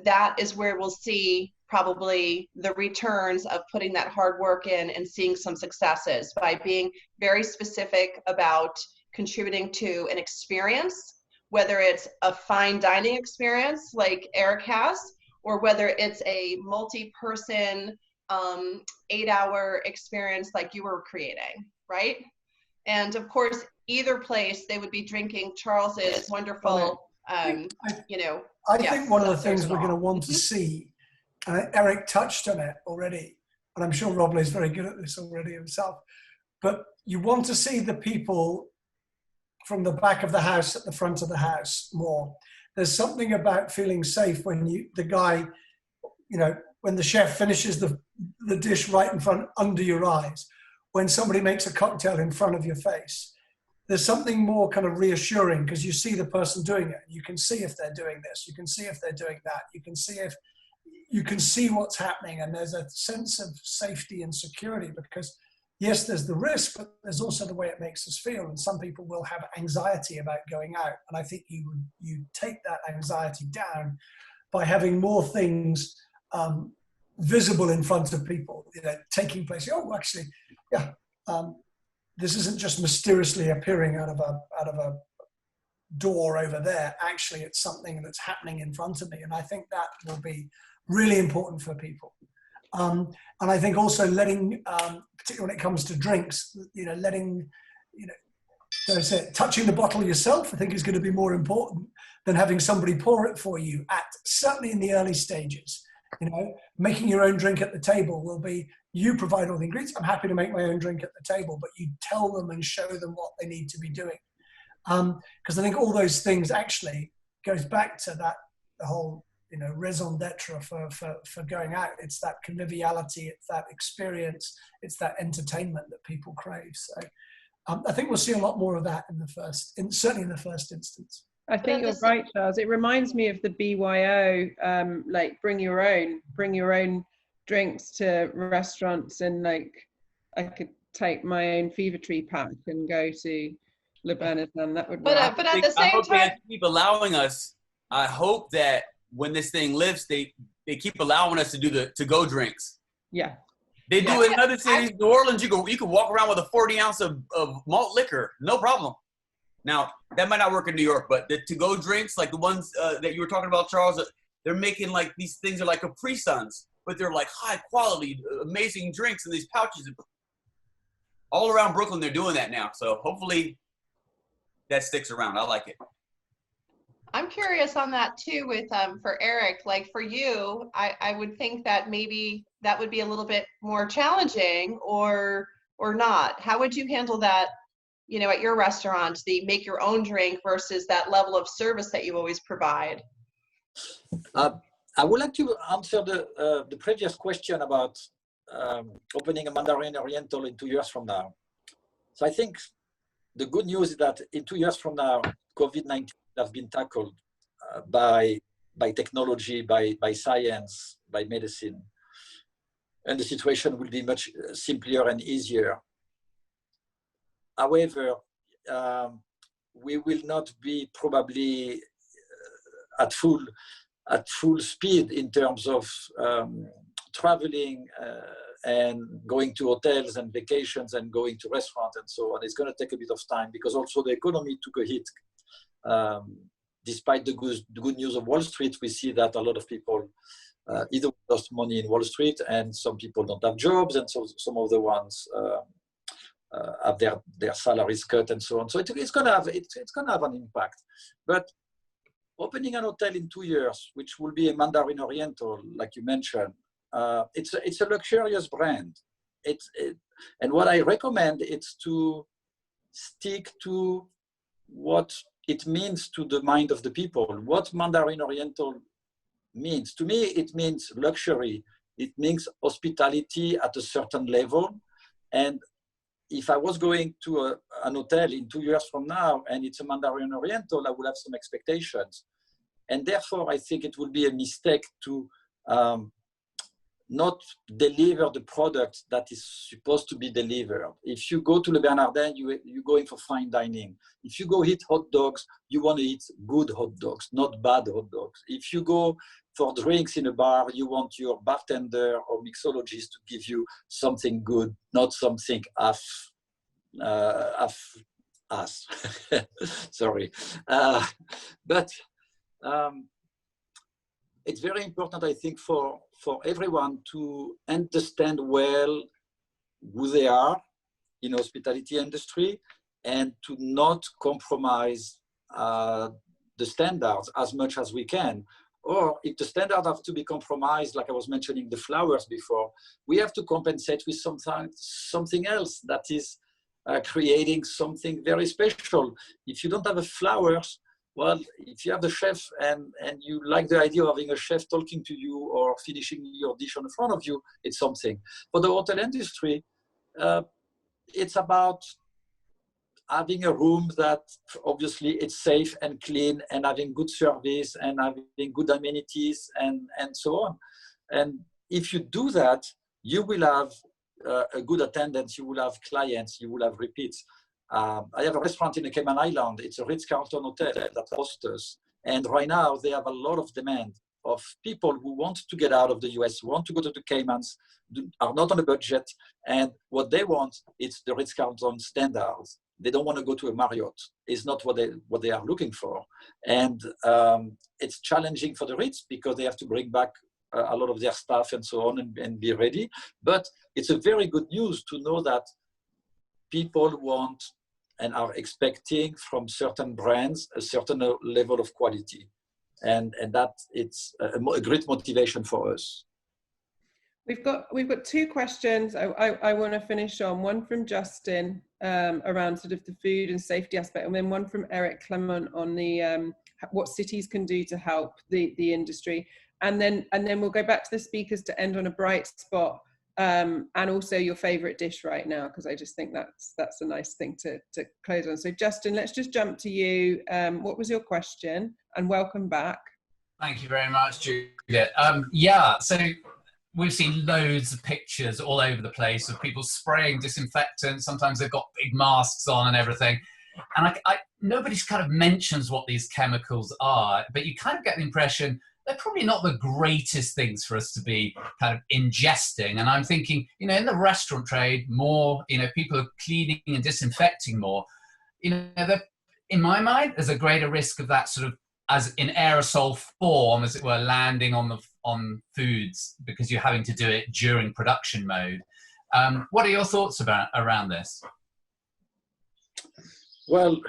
that is where we'll see probably the returns of putting that hard work in and seeing some successes by being very specific about contributing to an experience, whether it's a fine dining experience like Eric has, or whether it's a multi-person 8-hour experience like you were creating, right? And of course, either place they would be drinking Charles's wonderful, you know. I think one of the things we're going to want to see, Eric touched on it already, and I'm sure Roblé is very good at this already himself, but you want to see the people from the back of the house at the front of the house more. There's something about feeling safe when the guy, you know, when the chef finishes the dish right in front, under your eyes, when somebody makes a cocktail in front of your face. There's something more kind of reassuring because you see the person doing it. You can see if they're doing this. You can see if they're doing that. You can see what's happening, and there's a sense of safety and security because, yes, there's the risk, but there's also the way it makes us feel. And some people will have anxiety about going out. And I think you take that anxiety down by having more things visible in front of people, you know, taking place. Oh, actually, yeah. This isn't just mysteriously appearing out of a door over there. Actually, it's something that's happening in front of me. And I think that will be really important for people. And I think also letting, particularly when it comes to drinks, letting, so I said, touching the bottle yourself, I think is going to be more important than having somebody pour it for you certainly in the early stages. Making your own drink at the table will be, you provide all the ingredients. I'm happy to make my own drink at the table, but you tell them and show them what they need to be doing. Because I think all those things actually goes back to that, the whole, raison d'etre for going out. It's that conviviality, it's that experience, it's that entertainment that people crave. So I think we'll see a lot more of that certainly in the first instance. I think you're right, Charles. It reminds me of the BYO, like bring your own drinks to restaurants, and like I could take my own Fever Tree pack and go to Le Bernardin. That would work. But at the same I hope time, they keep allowing us. I hope that when this thing lifts, they keep allowing us to do the to-go drinks. Yeah. They do it in other cities. New Orleans, you can walk around with a 40 ounce of malt liquor, no problem. Now, that might not work in New York, but the to-go drinks, like the ones that you were talking about, Charles, they're making like these things are like Capri Suns, but they're like high quality, amazing drinks in these pouches. All around Brooklyn, they're doing that now. So hopefully that sticks around. I like it. I'm curious on that too with for Eric, like for you, I would think that maybe that would be a little bit more challenging or not. How would you handle that, at your restaurant, the make your own drink versus that level of service that you always provide? I would like to answer the previous question about opening a Mandarin Oriental in 2 years from now. So I think the good news is that in 2 years from now, COVID-19 has been tackled by technology, by science, by medicine. And the situation will be much simpler and easier. However, we will not be probably at full speed in terms of traveling and going to hotels and vacations and going to restaurants and so on. It's going to take a bit of time because also the economy took a hit. Despite the good news of Wall Street, we see that a lot of people either lost money in Wall Street, and some people don't have jobs, and so some of the ones have their salaries cut and so on. So it's going to have an impact. But opening an hotel in 2 years, which will be a Mandarin Oriental, like you mentioned, it's a luxurious brand. And what I recommend is to stick to what it means to the mind of the people. What Mandarin Oriental means. To me, it means luxury. It means hospitality at a certain level. And if I was going to an hotel in 2 years from now and it's a Mandarin Oriental, I would have some expectations. And therefore, I think it would be a mistake to not deliver the product that is supposed to be delivered. If you go to Le Bernardin, you're going for fine dining. If you go eat hot dogs, you want to eat good hot dogs, not bad hot dogs. If you go for drinks in a bar, you want your bartender or mixologist to give you something good, not something half sorry. But it's very important, I think, for everyone to understand well who they are in the hospitality industry and to not compromise the standards as much as we can. Or if the standards have to be compromised, like I was mentioning the flowers before, we have to compensate with something else that is creating something very special. If you don't have the flowers, well, if you have the chef and you like the idea of having a chef talking to you or finishing your dish on the front of you, it's something. For the hotel industry, it's about having a room that obviously it's safe and clean and having good service and having good amenities and so on. And if you do that, you will have a good attendance, you will have clients, you will have repeats. I have a restaurant in the Cayman Island. It's a Ritz-Carlton hotel that hosts us. And right now they have a lot of demand of people who want to get out of the US, who want to go to the Caymans, are not on a budget. And what they want is the Ritz-Carlton standards. they don't want to go to a Marriott. It's not what they are looking for. And it's challenging for the Ritz because they have to bring back a lot of their staff and so on and be ready. But it's a very good news to know that people want and are expecting from certain brands a certain level of quality. And that it's a great motivation for us. We've got 2 questions I want to finish on. One from Justin around sort of the food and safety aspect, and then one from Eric Clement on the what cities can do to help the industry. And then we'll go back to the speakers to end on a bright spot, and also your favorite dish right now, because I just think that's a nice thing to close on. So Justin, let's just jump to you. What was your question? And welcome back. Thank you very much, Juliet. Yeah, so we've seen loads of pictures all over the place of people spraying disinfectant. Sometimes they've got big masks on and everything. And nobody kind of mentions what these chemicals are, but you kind of get the impression they're probably not the greatest things for us to be kind of ingesting. And I'm thinking, you know, in the restaurant trade, more, you know, people are cleaning and disinfecting more. You know, in my mind, there's a greater risk of that sort of as in aerosol form, as it were, landing on foods because you're having to do it during production mode. What are your thoughts around this? Well,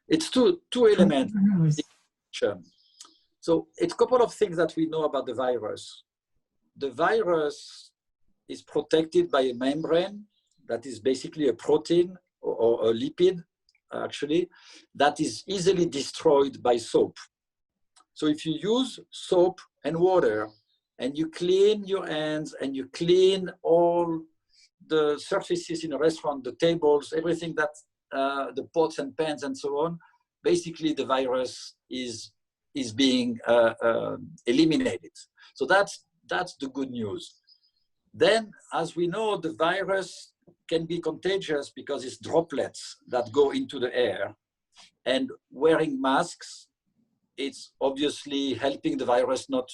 it's two elements. So it's a couple of things that we know about the virus. The virus is protected by a membrane that is basically a protein or a lipid, actually, that is easily destroyed by soap. So if you use soap and water and you clean your hands and you clean all the surfaces in a restaurant, the tables, everything that, the pots and pans and so on, basically the virus is being eliminated. So that's the good news. Then, as we know, the virus can be contagious because it's droplets that go into the air. And wearing masks, it's obviously helping the virus not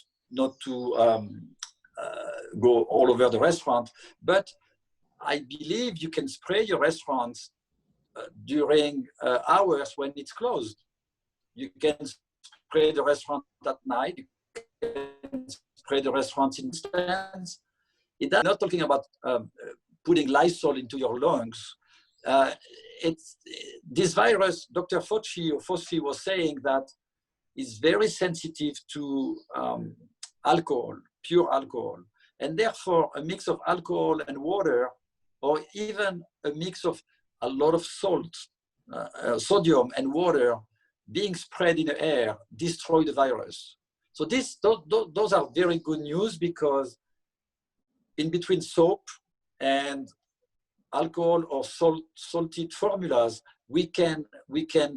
to go all over the restaurant. But I believe you can spray your restaurants during hours when it's closed. You can spray the restaurant at night. You can spray the restaurant in stands. I'm not talking about putting Lysol into your lungs. This virus, Dr. Fauci was saying that is very sensitive to alcohol, pure alcohol. And therefore, a mix of alcohol and water, or even a mix of a lot of salt, sodium and water being spread in the air, destroy the virus. So those are very good news, because in between soap and alcohol or salted formulas, we can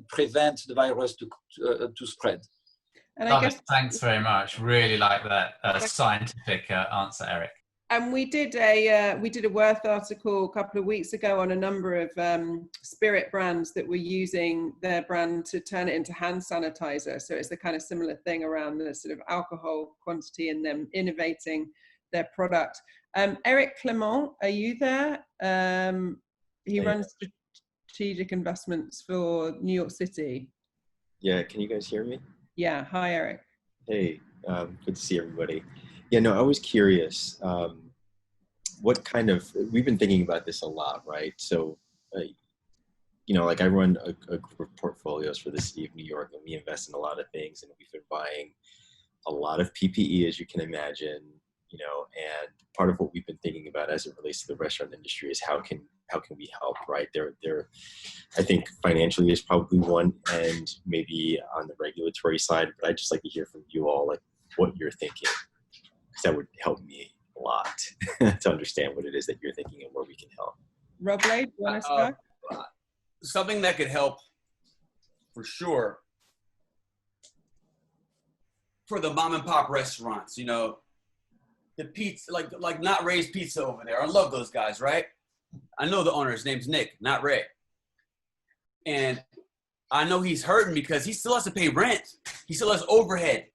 prevent the virus to spread. And I guess, thanks very much. Really like that scientific answer, Eric. And we did a Worth article a couple of weeks ago on a number of spirit brands that were using their brand to turn it into hand sanitizer. So it's the kind of similar thing around the sort of alcohol quantity and them innovating their product. Eric Clement, are you there? He runs strategic investments for New York City. Yeah, can you guys hear me? Yeah, hi Eric. Hey, good to see everybody. Yeah, no, I was curious, what kind of, we've been thinking about this a lot, right? So, you know, like I run a group of portfolios for the city of New York, and we invest in a lot of things, and we've been buying a lot of PPE, as you can imagine, you know, and part of what we've been thinking about as it relates to the restaurant industry is how can we help, right? I think financially is probably one, and maybe on the regulatory side, but I'd just like to hear from you all, like what you're thinking, because that would help me a lot to understand what it is that you're thinking and where we can help. Roblé, do you want to start? Something that could help for sure for the mom and pop restaurants, you know, the pizza, like Not Ray's Pizza over there. I love those guys, right? I know the owner. His name's Nick, not Ray. And I know he's hurting because he still has to pay rent. He still has overhead.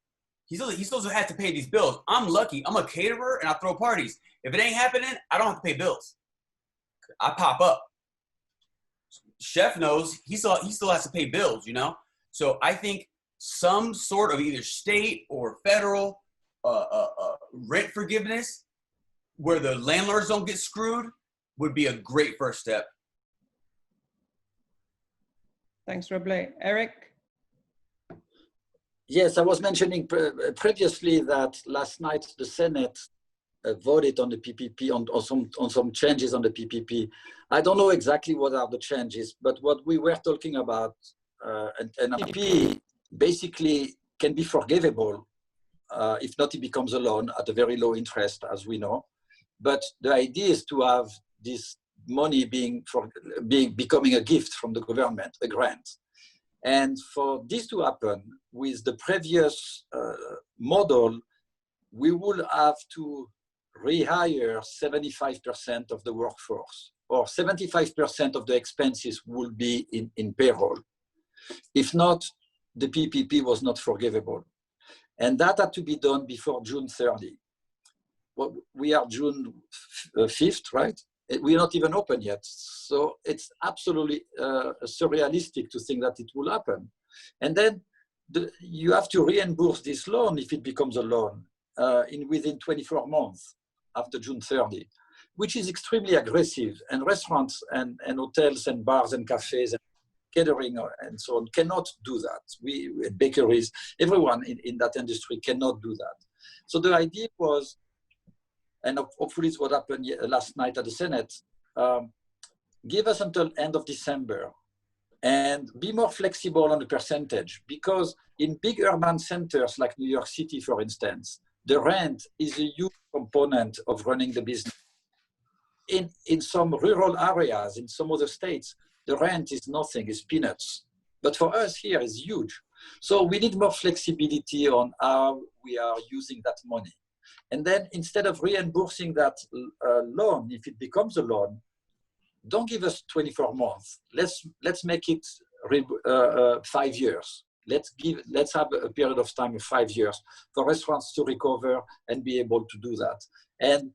He still has to pay these bills. I'm lucky. I'm a caterer and I throw parties. If it ain't happening, I don't have to pay bills. I pop up. chef knows he still has to pay bills, you know? So I think some sort of either state or federal rent forgiveness where the landlords don't get screwed would be a great first step. Thanks, Roblé. Eric? Yes, I was mentioning previously that last night the Senate voted on the PPP, on some changes on the PPP. I don't know exactly what are the changes, but what we were talking about, an PPP basically can be forgivable. If not, it becomes a loan at a very low interest, as we know. But the idea is to have this money becoming a gift from the government, a grant. And for this to happen with the previous model, we will have to rehire 75% of the workforce, or 75% of the expenses will be in payroll. If not, the PPP was not forgivable. And that had to be done before June 30. Well, we are June 5th, right? We're not even open yet. So it's absolutely surrealistic to think that it will happen. And then you have to reimburse this loan if it becomes a loan within 24 months after June 30, which is extremely aggressive. And restaurants and hotels and bars and cafes and catering and so on cannot do that. Bakeries, everyone in that industry cannot do that. So the idea was, and hopefully it's what happened last night at the Senate, give us until end of December and be more flexible on the percentage, because in big urban centers like New York City, for instance, the rent is a huge component of running the business. In some rural areas, in some other states, the rent is nothing, it's peanuts. But for us here, it's huge. So we need more flexibility on how we are using that money. And then instead of reimbursing that loan, if it becomes a loan, don't give us 24 months. Let's make it 5 years. Let's have a period of time of 5 years for restaurants to recover and be able to do that. And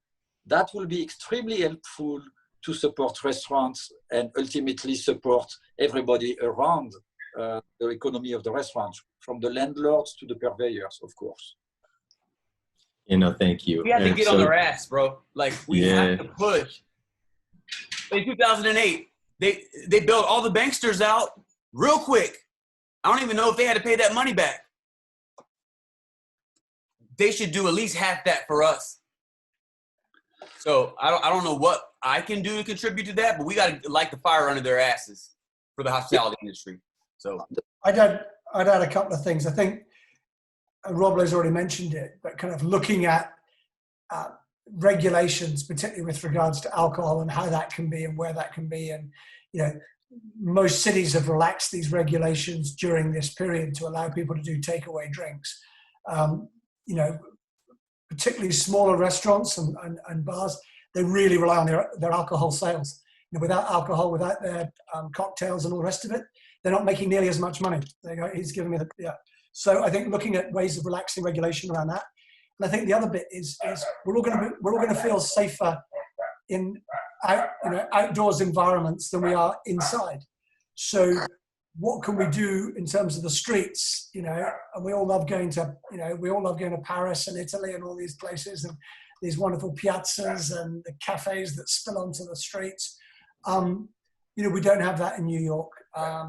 that will be extremely helpful to support restaurants and ultimately support everybody around the economy of the restaurants, from the landlords to the purveyors, of course. Thank you. We have to get on their ass, bro. Like, we have to push. In 2008, they built all the banksters out real quick. I don't even know if they had to pay that money back. They should do at least half that for us. So I don't know what I can do to contribute to that, but we got to light the fire under their asses for the hospitality industry. So I'd add a couple of things. I think Roblé's already mentioned it, but kind of looking at regulations, particularly with regards to alcohol and how that can be and where that can be. And, most cities have relaxed these regulations during this period to allow people to do takeaway drinks. Particularly smaller restaurants and bars, they really rely on their alcohol sales. Without alcohol, without their cocktails and all the rest of it, they're not making nearly as much money. He's giving me So I think looking at ways of relaxing regulation around that. And I think the other bit is we're all going to feel safer in outdoors environments than we are inside. So what can we do in terms of the streets? And we all love going to Paris and Italy and all these places and these wonderful piazzas and the cafes that spill onto the streets. We don't have that in New York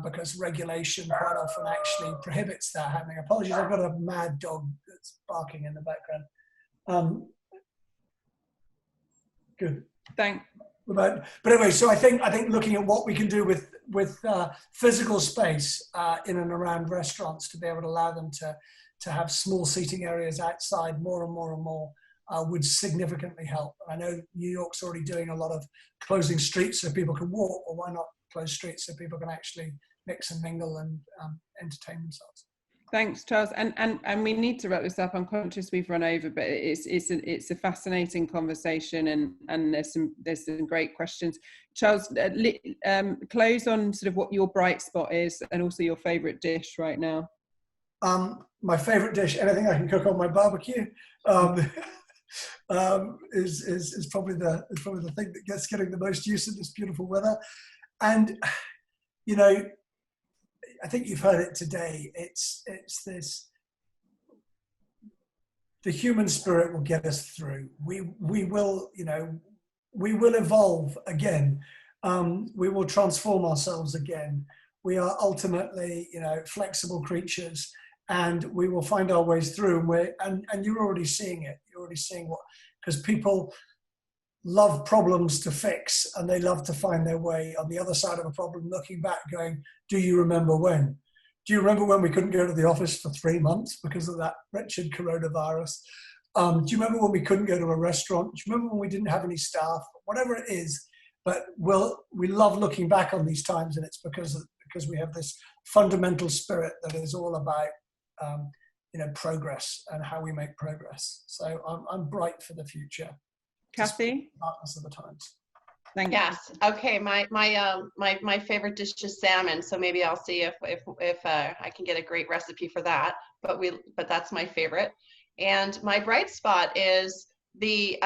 because regulation quite often actually prohibits that happening. Apologies, I've got a mad dog that's barking in the background. Good. Thanks. But anyway, so I think looking at what we can do with physical space in and around restaurants to be able to allow them to have small seating areas outside more and more and more would significantly help. I know New York's already doing a lot of closing streets so people can walk, or why not close streets so people can actually mix and mingle and entertain themselves. Thanks, Charles. And we need to wrap this up. I'm conscious we've run over, but it's a fascinating conversation, and there's some great questions. Charles, close on sort of what your bright spot is, and also your favourite dish right now. My favourite dish, anything I can cook on my barbecue, is probably the thing that gets getting the most use in this beautiful weather. And you know, I think you've heard it today. It's this, the human spirit will get us through. We will, you know, we will evolve again. We will transform ourselves again. We are ultimately, you know, flexible creatures, and we will find our ways through. And you're already seeing it. You're already seeing what, because people love problems to fix, and they love to find their way on the other side of a problem, looking back going, do you remember when? Do you remember when we couldn't go to the office for 3 months because of that wretched coronavirus? Do you remember when we couldn't go to a restaurant? Do you remember when we didn't have any staff? Whatever it is, but we love looking back on these times, and it's because we have this fundamental spirit that is all about you know, progress and how we make progress. So I'm bright for the future. Kathy? Darkness of the times. Thank you. Yes. Okay. My favorite dish is salmon. So maybe I'll see if I can get a great recipe for that. But that's my favorite. And my bright spot is the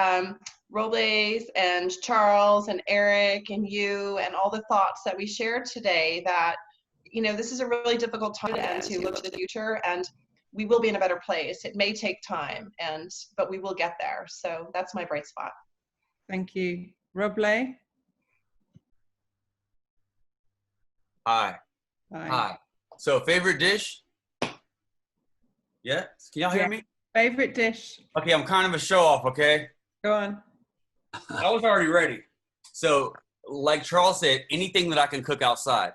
Roblés and Charles and Eric and you and all the thoughts that we shared today. That, you know, this is a really difficult time to look to the future, and we will be in a better place. It may take time, but we will get there. So that's my bright spot. Thank you. Roblé? Hi. Hi. So favorite dish? Yeah? Can y'all hear me? Favorite dish? Okay, I'm kind of a show off, okay? Go on. I was already ready. So like Charles said, anything that I can cook outside.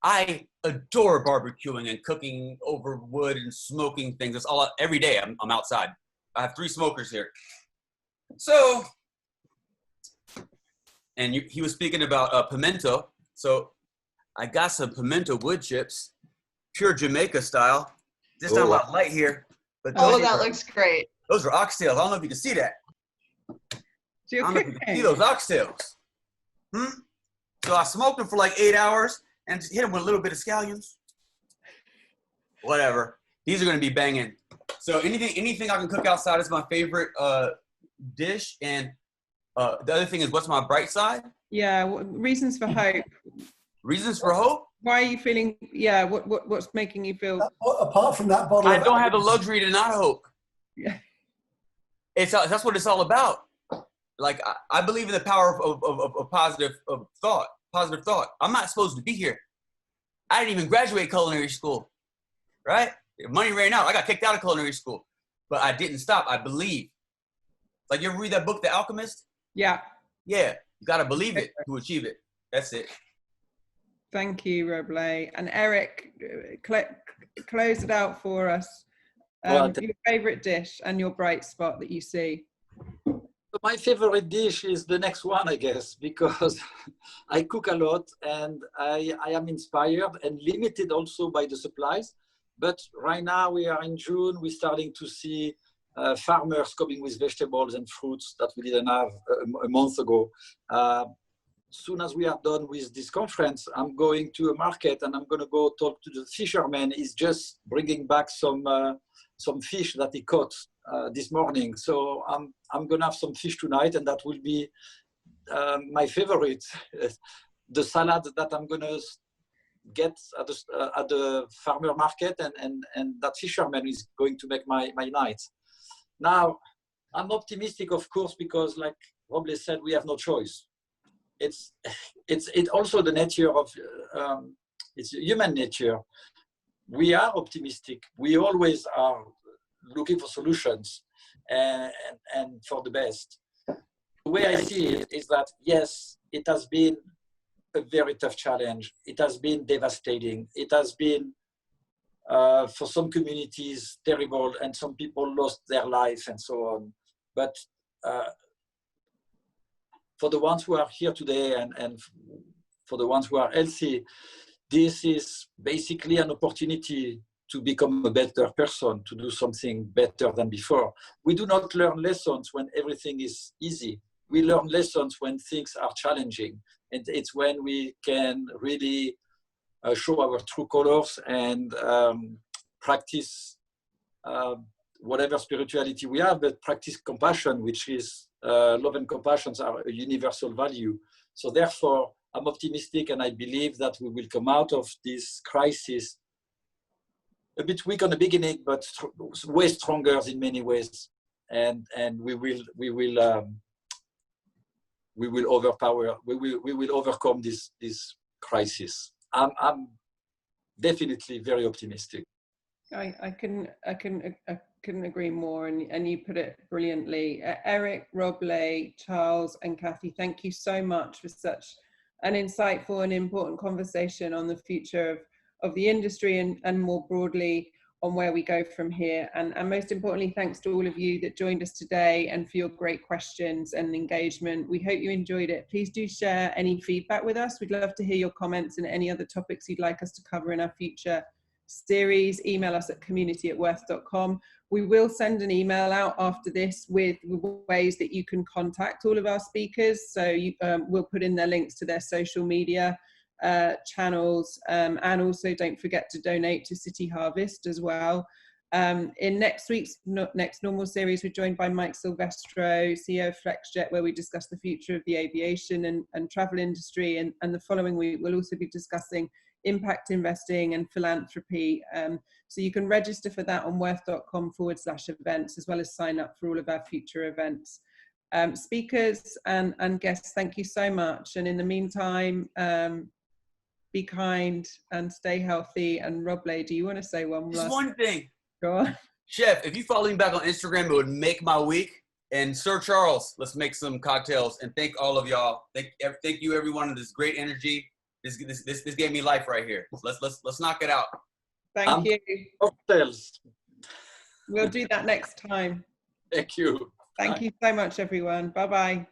I adore barbecuing and cooking over wood and smoking things. It's all every day I'm outside. I have 3 smokers here. So, and he was speaking about pimento. So I got some pimento wood chips, pure Jamaica style. Just not a lot of light here. But oh, that looks great. Those are oxtails. I don't know if you can see that. I don't know if you can see those oxtails. So I smoked them for like 8 hours and just hit them with a little bit of scallions. Whatever. These are going to be banging. So anything I can cook outside is my favorite dish. And the other thing is, what's my bright side? Yeah, reasons for hope. Reasons for hope? Why are you feeling, yeah, what's making you feel? Apart from that bottle, I don't have the luxury to not hope. Yeah. That's what it's all about. Like, I believe in the power of positive thought. Positive thought. I'm not supposed to be here. I didn't even graduate culinary school, right? Money ran out. I got kicked out of culinary school, but I didn't stop. I believe. Like, you ever read that book, The Alchemist? Yeah. Yeah, you got to believe it to achieve it. That's it. Thank you, Roblé. And Eric, close it out for us. Your favorite dish and your bright spot that you see. My favorite dish is the next one, I guess, because I cook a lot and I am inspired and limited also by the supplies. But right now we are in June, we're starting to see farmers coming with vegetables and fruits that we didn't have a month ago. Soon as we are done with this conference, I'm going to a market and I'm going to go talk to the fisherman. He's just bringing back some fish that he caught this morning. So I'm going to have some fish tonight, and that will be my favorite. The salad that I'm going to get at the farmer market, and that fisherman is going to make my night. Now, I'm optimistic, of course, because like Roblé said, we have no choice. It's also the nature of it's human nature. We are optimistic. We always are looking for solutions and for the best. The way I see it is that yes, it has been a very tough challenge. It has been devastating. It has been for some communities terrible, and some people lost their life and so on. But for the ones who are here today and for the ones who are healthy, this is basically an opportunity to become a better person, to do something better than before. We do not learn lessons when everything is easy. We learn lessons when things are challenging. And it's when we can really show our true colors and practice whatever spirituality we have, but practice compassion, which is love and compassion are a universal value. So therefore, I'm optimistic, and I believe that we will come out of this crisis a bit weak on the beginning, but way stronger in many ways, and we will overcome this crisis. I'm definitely very optimistic. I couldn't agree more, and you put it brilliantly. Eric, Roblé, Charles, and Kathy, thank you so much for such an insightful and important conversation on the future of the industry and more broadly on where we go from here. And most importantly, thanks to all of you that joined us today and for your great questions and engagement. We hope you enjoyed it. Please do share any feedback with us. We'd love to hear your comments and any other topics you'd like us to cover in our future series. Email us at community@worth.com. We will send an email out after this with ways that you can contact all of our speakers. So we'll put in their links to their social media channels, and also don't forget to donate to City Harvest as well. In next week's next normal series, we're joined by Mike Silvestro, CEO of FlexJet, where we discuss the future of the aviation and travel industry. And the following week, we'll also be discussing impact investing and philanthropy. So you can register for that on worth.com/events, as well as sign up for all of our future events. Speakers and guests, thank you so much. And in the meantime, be kind and stay healthy. And Roblé, do you want to say one last? Just one thing. Go on. Chef, if you follow me back on Instagram, it would make my week. And Sir Charles, let's make some cocktails. And thank all of y'all. Thank you, everyone. This great energy. This gave me life right here. Let's knock it out. Thank you. Cocktails. We'll do that next time. Thank you. Thank you so much, everyone. Bye-bye.